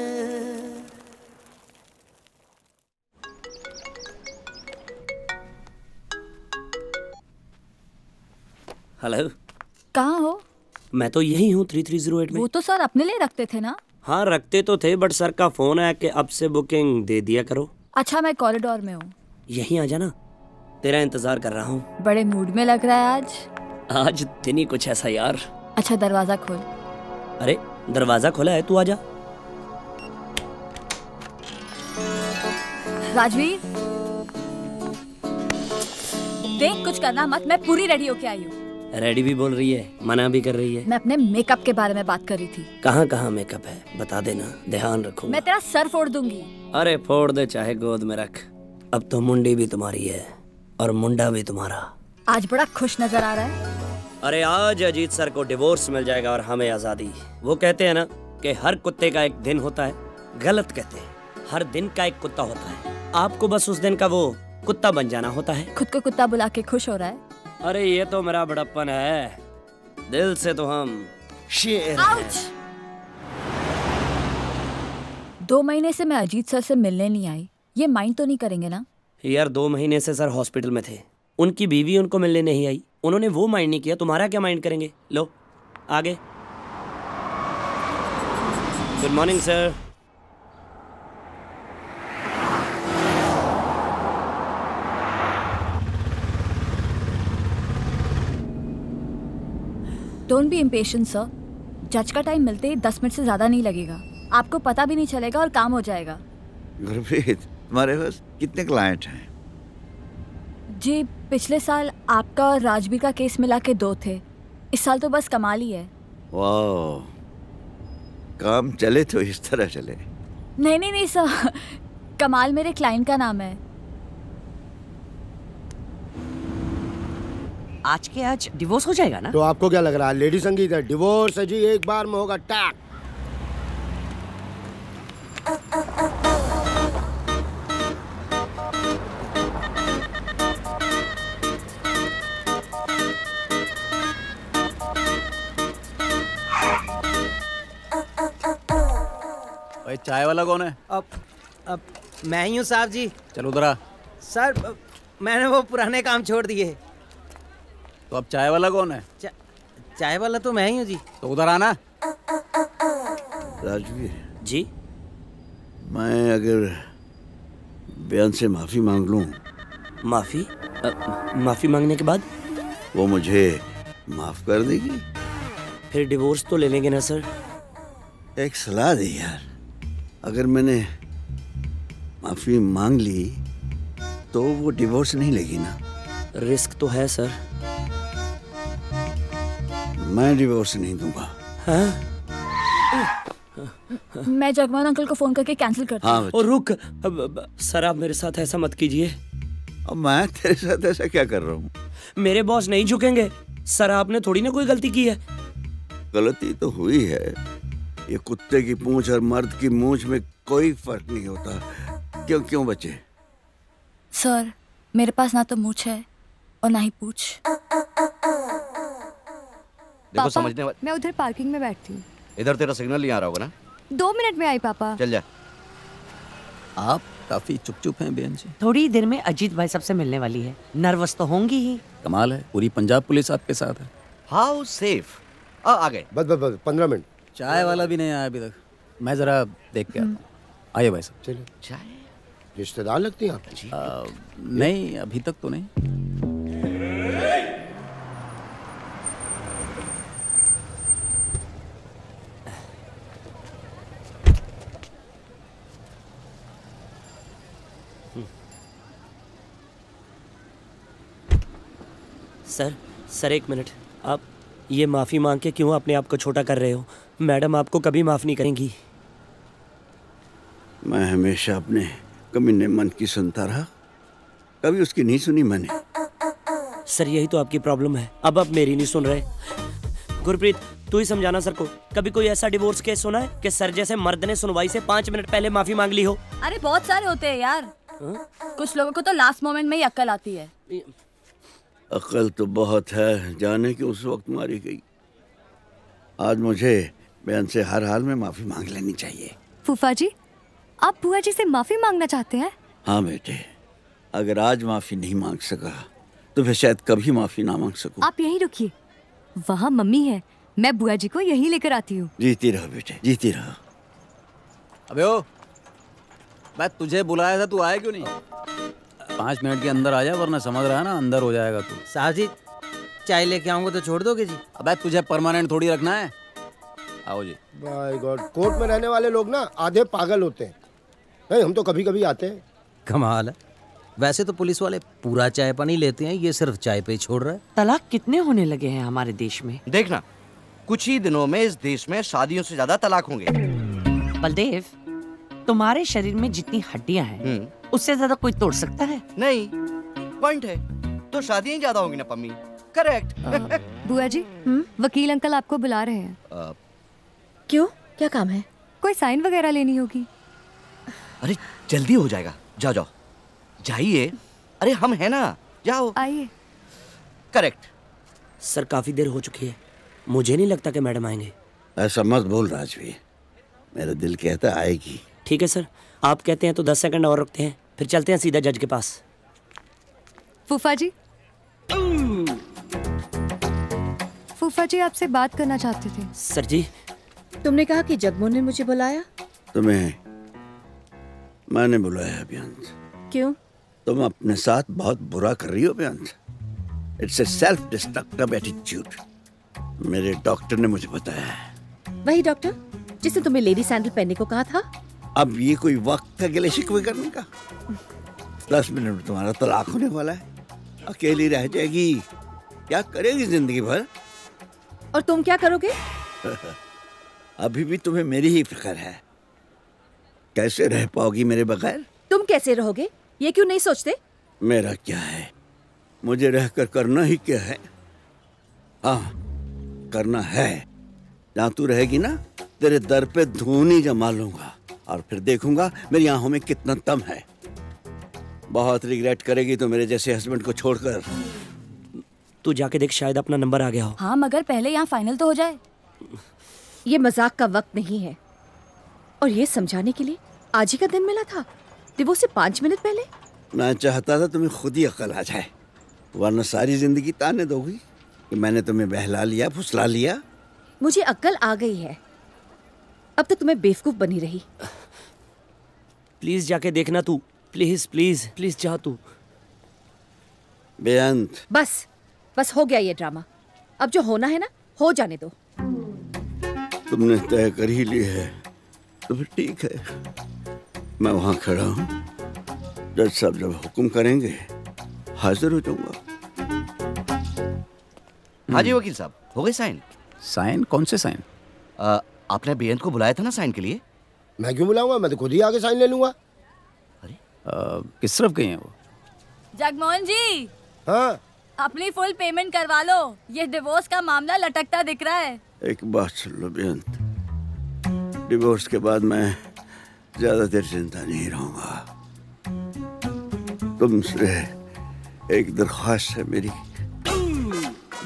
हेलो, कहाँ हो? मैं तो यही हूँ 3308 में। वो तो सर अपने लिए रखते थे ना? हाँ रखते तो थे, बट सर का फोन आया कि अब से बुकिंग दे दिया करो। अच्छा मैं कॉरिडोर में हूँ। यहीं आ जाना, तेरा इंतजार कर रहा हूँ। बड़े मूड में लग रहा है आज। आज दिन ही कुछ ऐसा यार। अच्छा दरवाजा खोल। अरे दरवाजा खोला है, तू आजा। राजवीर देख, कुछ करना मत, मैं पूरी रेडी होके आई हूँ। रेडी भी बोल रही है, मना भी कर रही है। मैं अपने मेकअप के बारे में बात कर रही थी। कहाँ कहाँ मेकअप है बता देना, ध्यान रखूंगा। मैं तेरा सर फोड़ दूंगी। अरे फोड़ दे, चाहे गोद में रख। अब तो मुंडी भी तुम्हारी है और मुंडा भी तुम्हारा। आज बड़ा खुश नजर आ रहा है। अरे आज अजीत सर को डिवोर्स मिल जाएगा और हमें आजादी। वो कहते हैं ना कि हर कुत्ते का एक दिन होता है, गलत कहते हैं, हर दिन का एक कुत्ता होता है। आपको बस उस दिन का वो कुत्ता बन जाना होता है। खुद को कुत्ता बुला के खुश हो रहा है। अरे ये तो मेरा बड़प्पन है, दिल से तो हम शेर हैं। 2 महीने से मैं अजीत सर से मिलने नहीं आई, ये माइंड तो नहीं करेंगे ना? यार 2 महीने से सर हॉस्पिटल में थे, उनकी बीवी उनको मिलने नहीं आई, उन्होंने वो माइंड नहीं किया, तुम्हारा क्या माइंड करेंगे। लो आगे। Good morning sir. Don't be impatient sir, जज का टाइम मिलते ही 10 मिनट से ज्यादा नहीं लगेगा, आपको पता भी नहीं चलेगा और काम हो जाएगा। गुरप्रीत, तुम्हारे पास कितने क्लाइंट हैं? जी पिछले साल आपका और राजबीर का केस मिला के 2 थे। इस साल तो बस कमाल ही है। वाह, काम चले तो इस तरह चले। नहीं सर, कमाल मेरे क्लाइंट का नाम है। आज के आज डिवोर्स हो जाएगा ना? तो आपको क्या लग रहा है लेडी संगीत है? डिवोर्स है जी, एक बार में होगा टैक। भाई चाय वाला कौन है? अब मैं ही हूँ साहब जी। चलो उधर आ। सर मैंने वो पुराने काम छोड़ दिए। तो अब चाय वाला कौन है? चाय वाला तो मैं ही हूँ जी। तो उधर आना। राजवीर जी, मैं अगर बयान से माफी मांग लूं, माफी मांगने के बाद वो मुझे माफ कर देगी? फिर डिवोर्स तो ले लेंगे ना सर? एक सलाह दे यार, अगर मैंने माफी मांग ली तो वो डिवोर्स नहीं लेगी ना? रिस्क तो है सर। मैं डिवोर्स नहीं दूंगा। हाँ? मैं जगमोहन अंकल को फोन करके कैंसिल करता हूँ। हाँ और रुक, सर आप मेरे साथ ऐसा मत कीजिए। अब मैं तेरे साथ ऐसा क्या कर रहा हूँ? मेरे बॉस नहीं झुकेंगे। सर आपने थोड़ी ना कोई गलती की है। गलती तो हुई है। ये कुत्ते की पूंछ और मर्द की मूंछ में कोई फर्क नहीं होता। क्यों बच्चे? सर मेरे पास ना तो मूंछ है और ना ही पूछ। देखो समझने मैं उधर पार्किंग में बैठती हूँ। इधर तेरा सिग्नल नहीं आ रहा होगा ना? 2 मिनट में आई पापा। चल जा। आप काफी चुप हैं बेन जी। थोड़ी देर में अजीत भाई सबसे मिलने वाली है, नर्वस तो होंगी ही। कमाल है, पूरी पंजाब पुलिस आपके साथ है। How safe? आ गए। बस 15 मिनट। चाय वाला भी नहीं आया अभी तक। मैं जरा देख के आता हूँ। आइए भाई साहब। चलिए। चाय रिश्तेदार लगती हैं आप? नहीं, अभी तक तो नहीं। सर एक मिनट। आप ये माफी मांग के क्यों अपने आप को छोटा कर रहे हो? मैडम आपको कभी माफ नहीं करेंगी। मैं हमेशा अपने कमीने मन की सुनता रहा, कभी उसकी नहीं सुनी मैंने। सर यही तो आपकी प्रॉब्लम है, अब आप मेरी नहीं सुन रहे। गुरप्रीत तू ही समझाना सर को। कभी कोई ऐसा डिवोर्स केस सुना है कि सर जैसे मर्द ने सुनवाई से 5 मिनट पहले माफी मांग ली हो? अरे बहुत सारे होते हैं यार। कुछ लोगों को तो लास्ट मोमेंट में ही अक्ल आती है। अकल तो बहुत है, जाने कि उस वक्त मारी गई। आज मुझे बयान से हर हाल में माफी मांग लेनी चाहिए। फूफा जी, आप बुआ जी से माफी मांगना चाहते हैं? हाँ बेटे, अगर आज माफी नहीं मांग सका तो फिर शायद कभी माफी ना मांग सकूं। आप यहीं रुकिए, वहाँ मम्मी है, मैं बुआ जी को यहीं लेकर आती हूँ। जीती रहो बेटे, जीती रहो। अबे ओ, मैं तुझे बुलाया था, तू आया क्यों नहीं? 5 मिनट के अंदर आ जा, वरना समझ रहा है ना अंदर हो जाएगा तू। साहब जी चाय लेके आऊंगा तो छोड़ दोगे जी? अबे तुझे परमानेंट थोड़ी रखना है। आओ जी। बाय गॉड, कोर्ट में रहने वाले लोग ना आधे पागल होते हैं। नहीं, हम तो कभी कभी आते हैं। कमाल है। वैसे तो पुलिस वाले पूरा चाय पानी लेते हैं, ये सिर्फ चाय पे ही छोड़ रहा है। तलाक कितने होने लगे हैं हमारे देश में? देखना, कुछ ही दिनों में इस देश में शादियों से ज्यादा तलाक होंगे। बलदेव, तुम्हारे शरीर में जितनी हड्डियां हैं उससे ज्यादा कोई तोड़ सकता है? नहीं, पॉइंट है तो शादियां ज्यादा होंगी ना पम्मी। करेक्ट। बुआ जी, वकील अंकल आपको बुला रहे हैं। क्यों, क्या काम है? कोई साइन वगैरह लेनी होगी। अरे जल्दी हो जाएगा, जाओ जाओ जाइए। अरे हम है ना, जाओ। आइए। करेक्ट। सर काफी देर हो चुकी है, मुझे नहीं लगता कि मैडम आएंगे। ऐसा मत बोल राजवीर, मेरा दिल कहता आएगी। ठीक है सर, आप कहते हैं तो 10 सेकंड और रखते हैं, फिर चलते हैं सीधा जज के पास। फूफा जी, फूफा जी आपसे बात करना चाहते थे। सर जी। तुमने कहा कि जगमोहन ने मुझे बुलाया। तुम्हें मैंने बुलाया बेअंत। क्यों? तुम अपने साथ बहुत बुरा कर रही हो Beant. It's a self destructive attitude. मेरे डॉक्टर ने मुझे बताया है। वही डॉक्टर जिसने तुम्हें लेडी सैंडल पहनने को कहा था? अब ये कोई वक्त है गिले शिकवे करने का? 10 मिनट में तुम्हारा तलाक होने वाला है। अकेली रह जाएगी, क्या करेगी जिंदगी भर? और तुम क्या करोगे? अभी भी तुम्हें मेरी ही फिक्र है। कैसे रह पाओगी मेरे बगैर? तुम कैसे रहोगे ये क्यों नहीं सोचते? मेरा क्या है, मुझे रहकर करना ही क्या है? हाँ, करना है। जहाँ तू रहेगी ना, तेरे दर पे धूनी जमा लूंगा और फिर देखूंगा मेरी आंखों में कितना दम है। बहुत रिग्रेट करेगी तो मेरे जैसे हस्बैंड को छोड़कर। तू जाके देख, शायद अपना नंबर आ गया हो। हाँ, मगर पहले यहाँ फाइनल तो हो जाए। ये मजाक का वक्त नहीं है, और ये समझाने के लिए आज ही का दिन मिला था, डिवोर्स से 5 मिनट पहले। मैं चाहता था तुम्हें खुद ही अकल आ जाए, वरना सारी जिंदगी ताने दोगी कि मैंने तुम्हें बहला लिया, फुसला लिया। मुझे अक्ल आ गई है, अब तक तुम्हें बेवकूफ बनी रही। प्लीज जाके देखना तू, प्लीज प्लीज प्लीज जा तू। बेअंत, बस हो गया ये ड्रामा। अब जो होना है ना, हो जाने दो। तुमने तय कर ही ली है तो फिर ठीक है, मैं वहां खड़ा हूँ। जज साहब जब हुक्म करेंगे हाजिर हो जाऊंगा। हाँ जी वकील साहब, हो गए साइन? साइन? कौन से साइन? आपने बेअंत को बुलाया था ना साइन के लिए? मैं क्यों बुलाऊंगा, मैं तो खुद ही आके साइन ले लूंगा। किस तरफ गई हैं वो? जगमोहन जी। हाँ? अपनी फुल पेमेंट करवा लो, ये डिवोर्स का मामला लटकता दिख रहा है। एक बात सुन लो बेअंत, डिवोर्स के बाद मैं ज्यादा देर जिंदा नहीं रहूंगा। तुमसे एक दरख्वास्त है मेरी,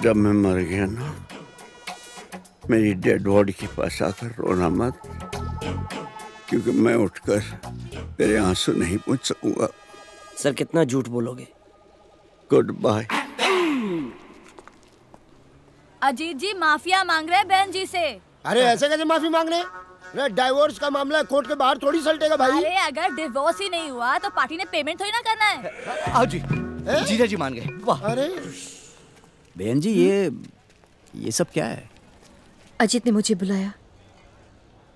जब मैं मर गया ना, मेरी डेड बॉडी के पास आकर रोना मत, क्योंकि मैं उठकर तेरे आंसू नहीं पूछ सकूंगा। सर कितना झूठ बोलोगे? Good bye. अजीत जी माफिया मांग रहे बहन जी से। अरे ऐसे कैसे माफी मांग रहे? अरे डाइवोर्स का मामला कोर्ट के बाहर थोड़ी सलटेगा भाई। अरे अगर डिवोर्स ही नहीं हुआ तो पार्टी ने पेमेंट थोड़ी ना करना है। आओ जी, जीजा जी मान गए। वाह। अरे बहन जी, ये सब क्या है? अजीत ने मुझे बुलाया,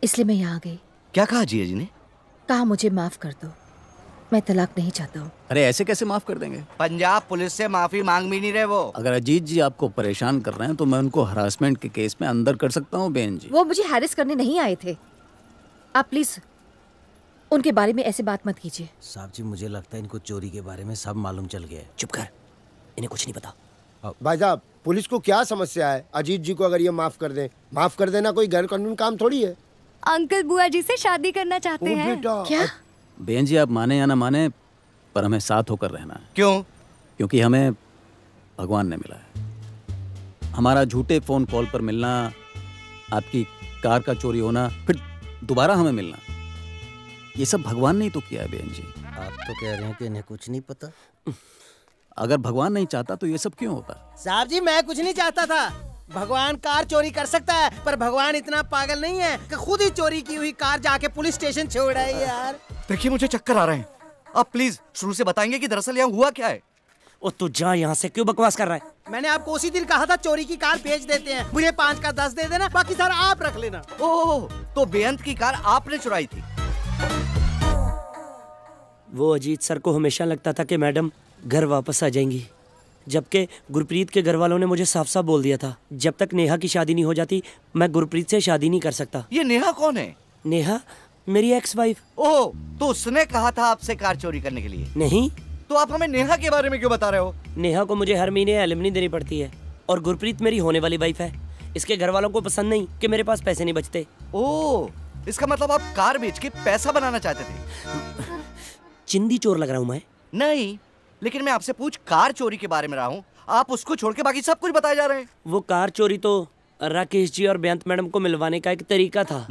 इसलिए मैं यहाँ आ गई। क्या कहा जीजा जी ने? कहा मुझे माफ कर दो, मैं तलाक नहीं चाहता हूँ। अरे ऐसे कैसे माफ कर देंगे? पंजाब पुलिस से माफी मांग भी नहीं रहे वो। अगर अजीत जी आपको परेशान कर रहे हैं तो मैं उनको हरासमेंट के केस में अंदर कर सकता हूँ बहन जी। वो मुझे हैरेस करने नहीं आए थे। आप प्लीज उनके बारे में ऐसे बात मत कीजिए। साहब जी, मुझे लगता है इनको चोरी के बारे में सब मालूम चल गया है। चुप कर, इन्हें कुछ नहीं पता। भाई साहब, पुलिस को क्या समस्या है? अजीत जी को अगर ये माफ कर दें, माफ कर देना कोई गैर कानूनी काम थोड़ी है। अंकल बुआ जी से शादी करना चाहते हैं। क्या? बहन जी, आप माने या ना माने, पर हमें साथ होकर रहना है। क्यों? क्योंकि हमें भगवान ने मिला है। हमारा झूठे फोन कॉल पर मिलना, आपकी कार का चोरी होना, फिर दोबारा हमें मिलना, ये सब भगवान ने ही तो किया है बहन जी। आप तो कह रहे हैं कि इन्हें कुछ नहीं पता। अगर भगवान नहीं चाहता तो ये सब क्यों होता? साहब जी, मैं कुछ नहीं चाहता था। भगवान कार चोरी कर सकता है, पर भगवान इतना पागल नहीं है कि खुद ही चोरी की हुई कार जाके पुलिस स्टेशन छोड़ आई यार। देखिए मुझे चक्कर आ रहे हैं, आप प्लीज शुरू से बताएंगे कि दरअसल यहाँ हुआ क्या है? ओ तू जा यहाँ से, क्यों बकवास कर रहा है? मैंने आपको उसी दिन कहा था चोरी की कार बेच देते हैं, मुझे 5 का 10 दे देना, बाकी सारा आप रख लेना। ओह, तो बेअंत की कार आपने चुराई थी? वो अजीत सर को हमेशा लगता था कि मैडम घर वापस आ जाएंगी, जबकि गुरप्रीत के घर वालों ने मुझे साफ साफ बोल दिया था, जब तक नेहा की शादी नहीं हो जाती मैं गुरप्रीत से शादी नहीं कर सकता। ये नेहा कौन है? नेहा मेरी एक्स वाइफ। ओह, तो उसने कहा था आपसे कार चोरी करने के लिए? नहीं। तो आप हमें नेहा के बारे में क्यों बता रहे हो? नेहा को मुझे हर महीने एलिमनी देनी पड़ती है, और गुरप्रीत मेरी होने वाली वाइफ है। इसके घर वालों को पसंद नहीं कि मेरे पास पैसे नहीं बचते। ओह, इसका मतलब आप कार बेच के पैसा बनाना चाहते थे? चिंदी चोर लग रहा हूँ मैं? नहीं, लेकिन मैं आपसे पूछ कार चोरी के बारे में रहा हूँ, आप उसको छोड़ के बाकी सब कुछ बताए जा रहे हैं। वो कार चोरी तो राकेश जी और बेअंत मैडम को मिलवाने का एक तरीका था।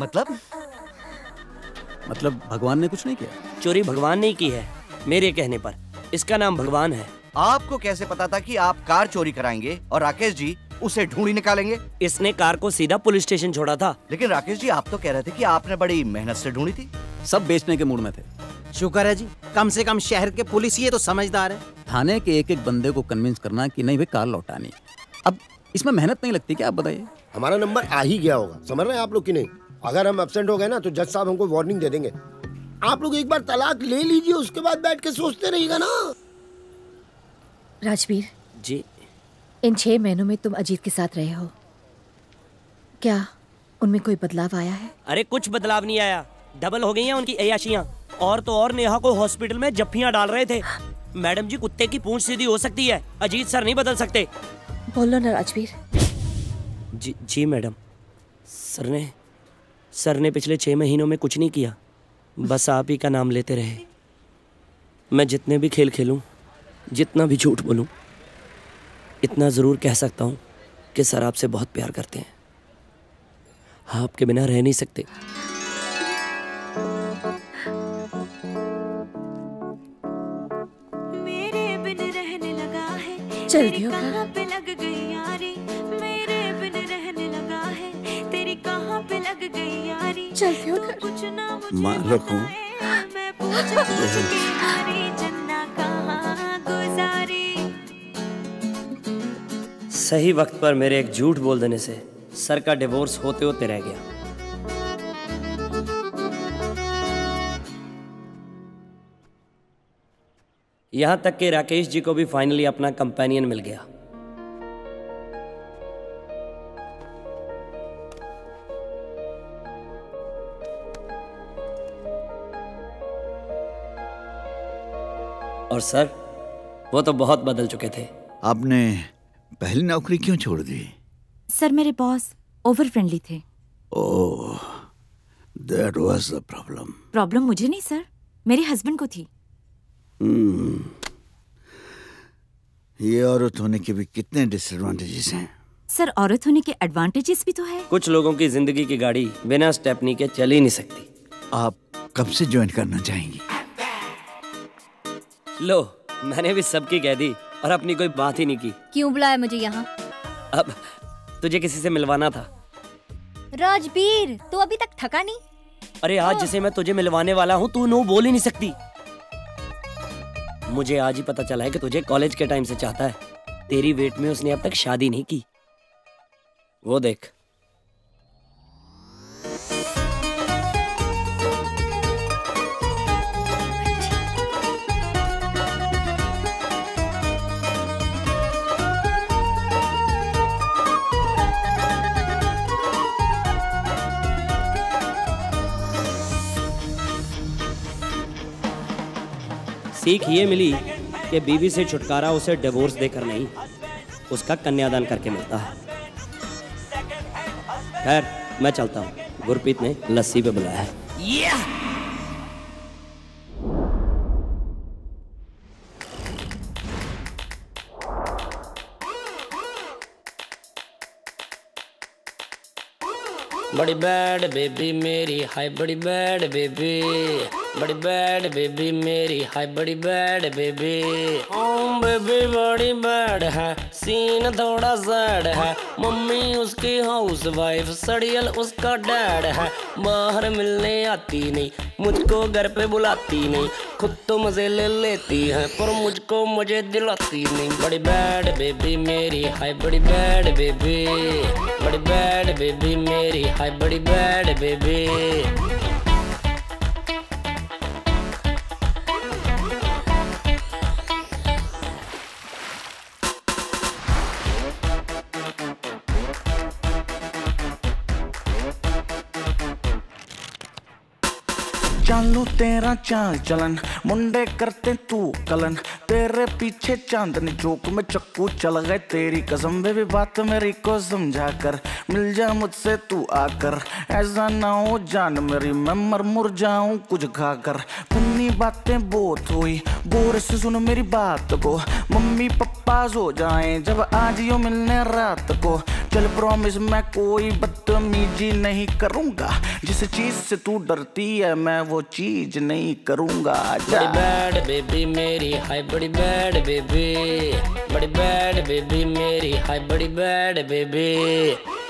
मतलब भगवान ने कुछ नहीं किया? चोरी भगवान ने की है, मेरे कहने पर। इसका नाम भगवान है। आपको कैसे पता था कि आप कार चोरी कराएंगे और राकेश जी उसे ढूंढी निकालेंगे? इसने कार को सीधा पुलिस स्टेशन छोड़ा था। लेकिन राकेश जी, आप तो कह रहे थे कि आपने बड़ी मेहनत से ढूंढी थी। सब बेचने के मूड में थे। शुक्र है जी, कम से कम शहर के पुलिस ये तो समझदार है। थाने के एक एक बंदे को कन्विंस करना कि नहीं भाई कार लौटानी। अब इसमें मेहनत नहीं लगती क्या? आप बताइए। हमारा नंबर आ ही गया होगा, समझ रहे हैं आप लोग की नहीं? अगर हम एब्सेंट हो गए ना तो जज साहब हमको वार्निंग दे देंगे। आप लोग एक बार तलाक ले लीजिए, उसके बाद बैठ के सोचते रहिएगा ना। राजवीर जी। इन 6 महीनों में तुम अजीत के साथ रहे हो, क्या उनमें कोई बदलाव आया है? अरे कुछ बदलाव नहीं आया, डबल हो गई हैं उनकी अय्याशियां। और तो और नेहा को हॉस्पिटल में जफ्फियां डाल रहे थे। मैडम जी, कुत्ते की पूंछ सीधी हो सकती है, अजीत सर नहीं बदल सकते। बोलो ना राजवीर। जी मैडम, सर ने पिछले 6 महीनों में कुछ नहीं किया, बस आप ही का नाम लेते रहे। मैं जितने भी खेल खेलूं, जितना भी झूठ बोलूं, इतना ज़रूर कह सकता हूं कि सर आपसे बहुत प्यार करते हैं, आपके बिना रह नहीं सकते। मेरे बिन रहने लगा है, चल तेरी कहाँ पे लग गई यारी, मेरे बिन रहने लगा है, तेरी कहाँ पे लग गई यारी, चल तू कुछ ना मान रखूं। मैं पूछ के यारी जन्ना कहाँ गुजारी। सही वक्त पर मेरे एक झूठ बोल देने से सर का डिवोर्स होते होते रह गया। यहां तक कि राकेश जी को भी फाइनली अपना कंपेनियन मिल गया। और सर, वो तो बहुत बदल चुके थे। आपने पहली नौकरी क्यों छोड़ दी? सर मेरे बॉस ओवर फ्रेंडली थे। Oh, that was the problem. Problem मुझे नहीं सर, मेरे हस्बैंड को थी। ये औरत होने के भी कितने डिसएडवांटेजेस हैं। सर औरत होने के एडवांटेजेस भी तो है। कुछ लोगों की जिंदगी की गाड़ी बिना स्टेपनी के चल ही नहीं सकती। आप कब से ज्वाइन करना चाहेंगी? लो, मैंने भी सबकी कह दी और अपनी कोई बात ही नहीं की। क्यों बुलाया मुझे यहाँ? अब तुझे किसी से मिलवाना था। राजवीर, तू अभी तक थका नहीं? अरे आज जिसे मैं तुझे मिलवाने वाला हूँ, तू नो बोल ही नहीं सकती। मुझे आज ही पता चला है कि तुझे कॉलेज के टाइम से चाहता है। तेरी वेट में उसने अब तक शादी नहीं की। वो देख। सीख ये मिली कि बीवी से छुटकारा उसे डिवोर्स देकर नहीं, उसका कन्यादान करके मिलता है। खैर, मैं चलता हूँ, गुरप्रीत ने लस्सी पे बुलाया है। बड़ी बैड बेबी मेरी, हाय बड़ी बैड बेबी, बड़ी बैड बेबी मेरी, हाय बड़ी बैड बेबी। ओम बेबी बड़ी बैड है, सीन थोड़ा सैड है, मम्मी उसकी हाउस वाइफ, सड़ियल उसका डैड है। बाहर मिलने आती नहीं, मुझको घर पे बुलाती नहीं, खुद तो मजे ले लेती है पर मुझको मजे दिलाती नहीं। बड़ी बैड बेबी मेरी, हाय बड़ी बैड बेबी, बड़ी बैड बेबी मेरी, हाय बड़ी बैड बेबी। चालू तेरा चाल चलन, मुंडे करते तू कलन, तेरे पीछे चांदनी चौक में चक्कू चल गए तेरी कसम। बेबी बात मेरी को समझा कर, मिल जा मुझसे तू आकर, ऐसा ना हो जान मेरी मैं मर मुर जाऊं कुछ खाकर। पुन्नी बातें बहुत हुई, गौर से सुन मेरी बात को, मम्मी पप्पा हो जाए जब आज यो मिलने रात को। चल प्रॉमिस मैं कोई बदतमीजी नहीं करूंगा, जिस चीज से तू डरती है मैं वो चीज नहीं करूंगा। बड़ी बैड बेबी मेरी, हाय बड़ी बैड बेबी, बड़ी बैड बेबी मेरी, हाय बड़ी बैड बेबी।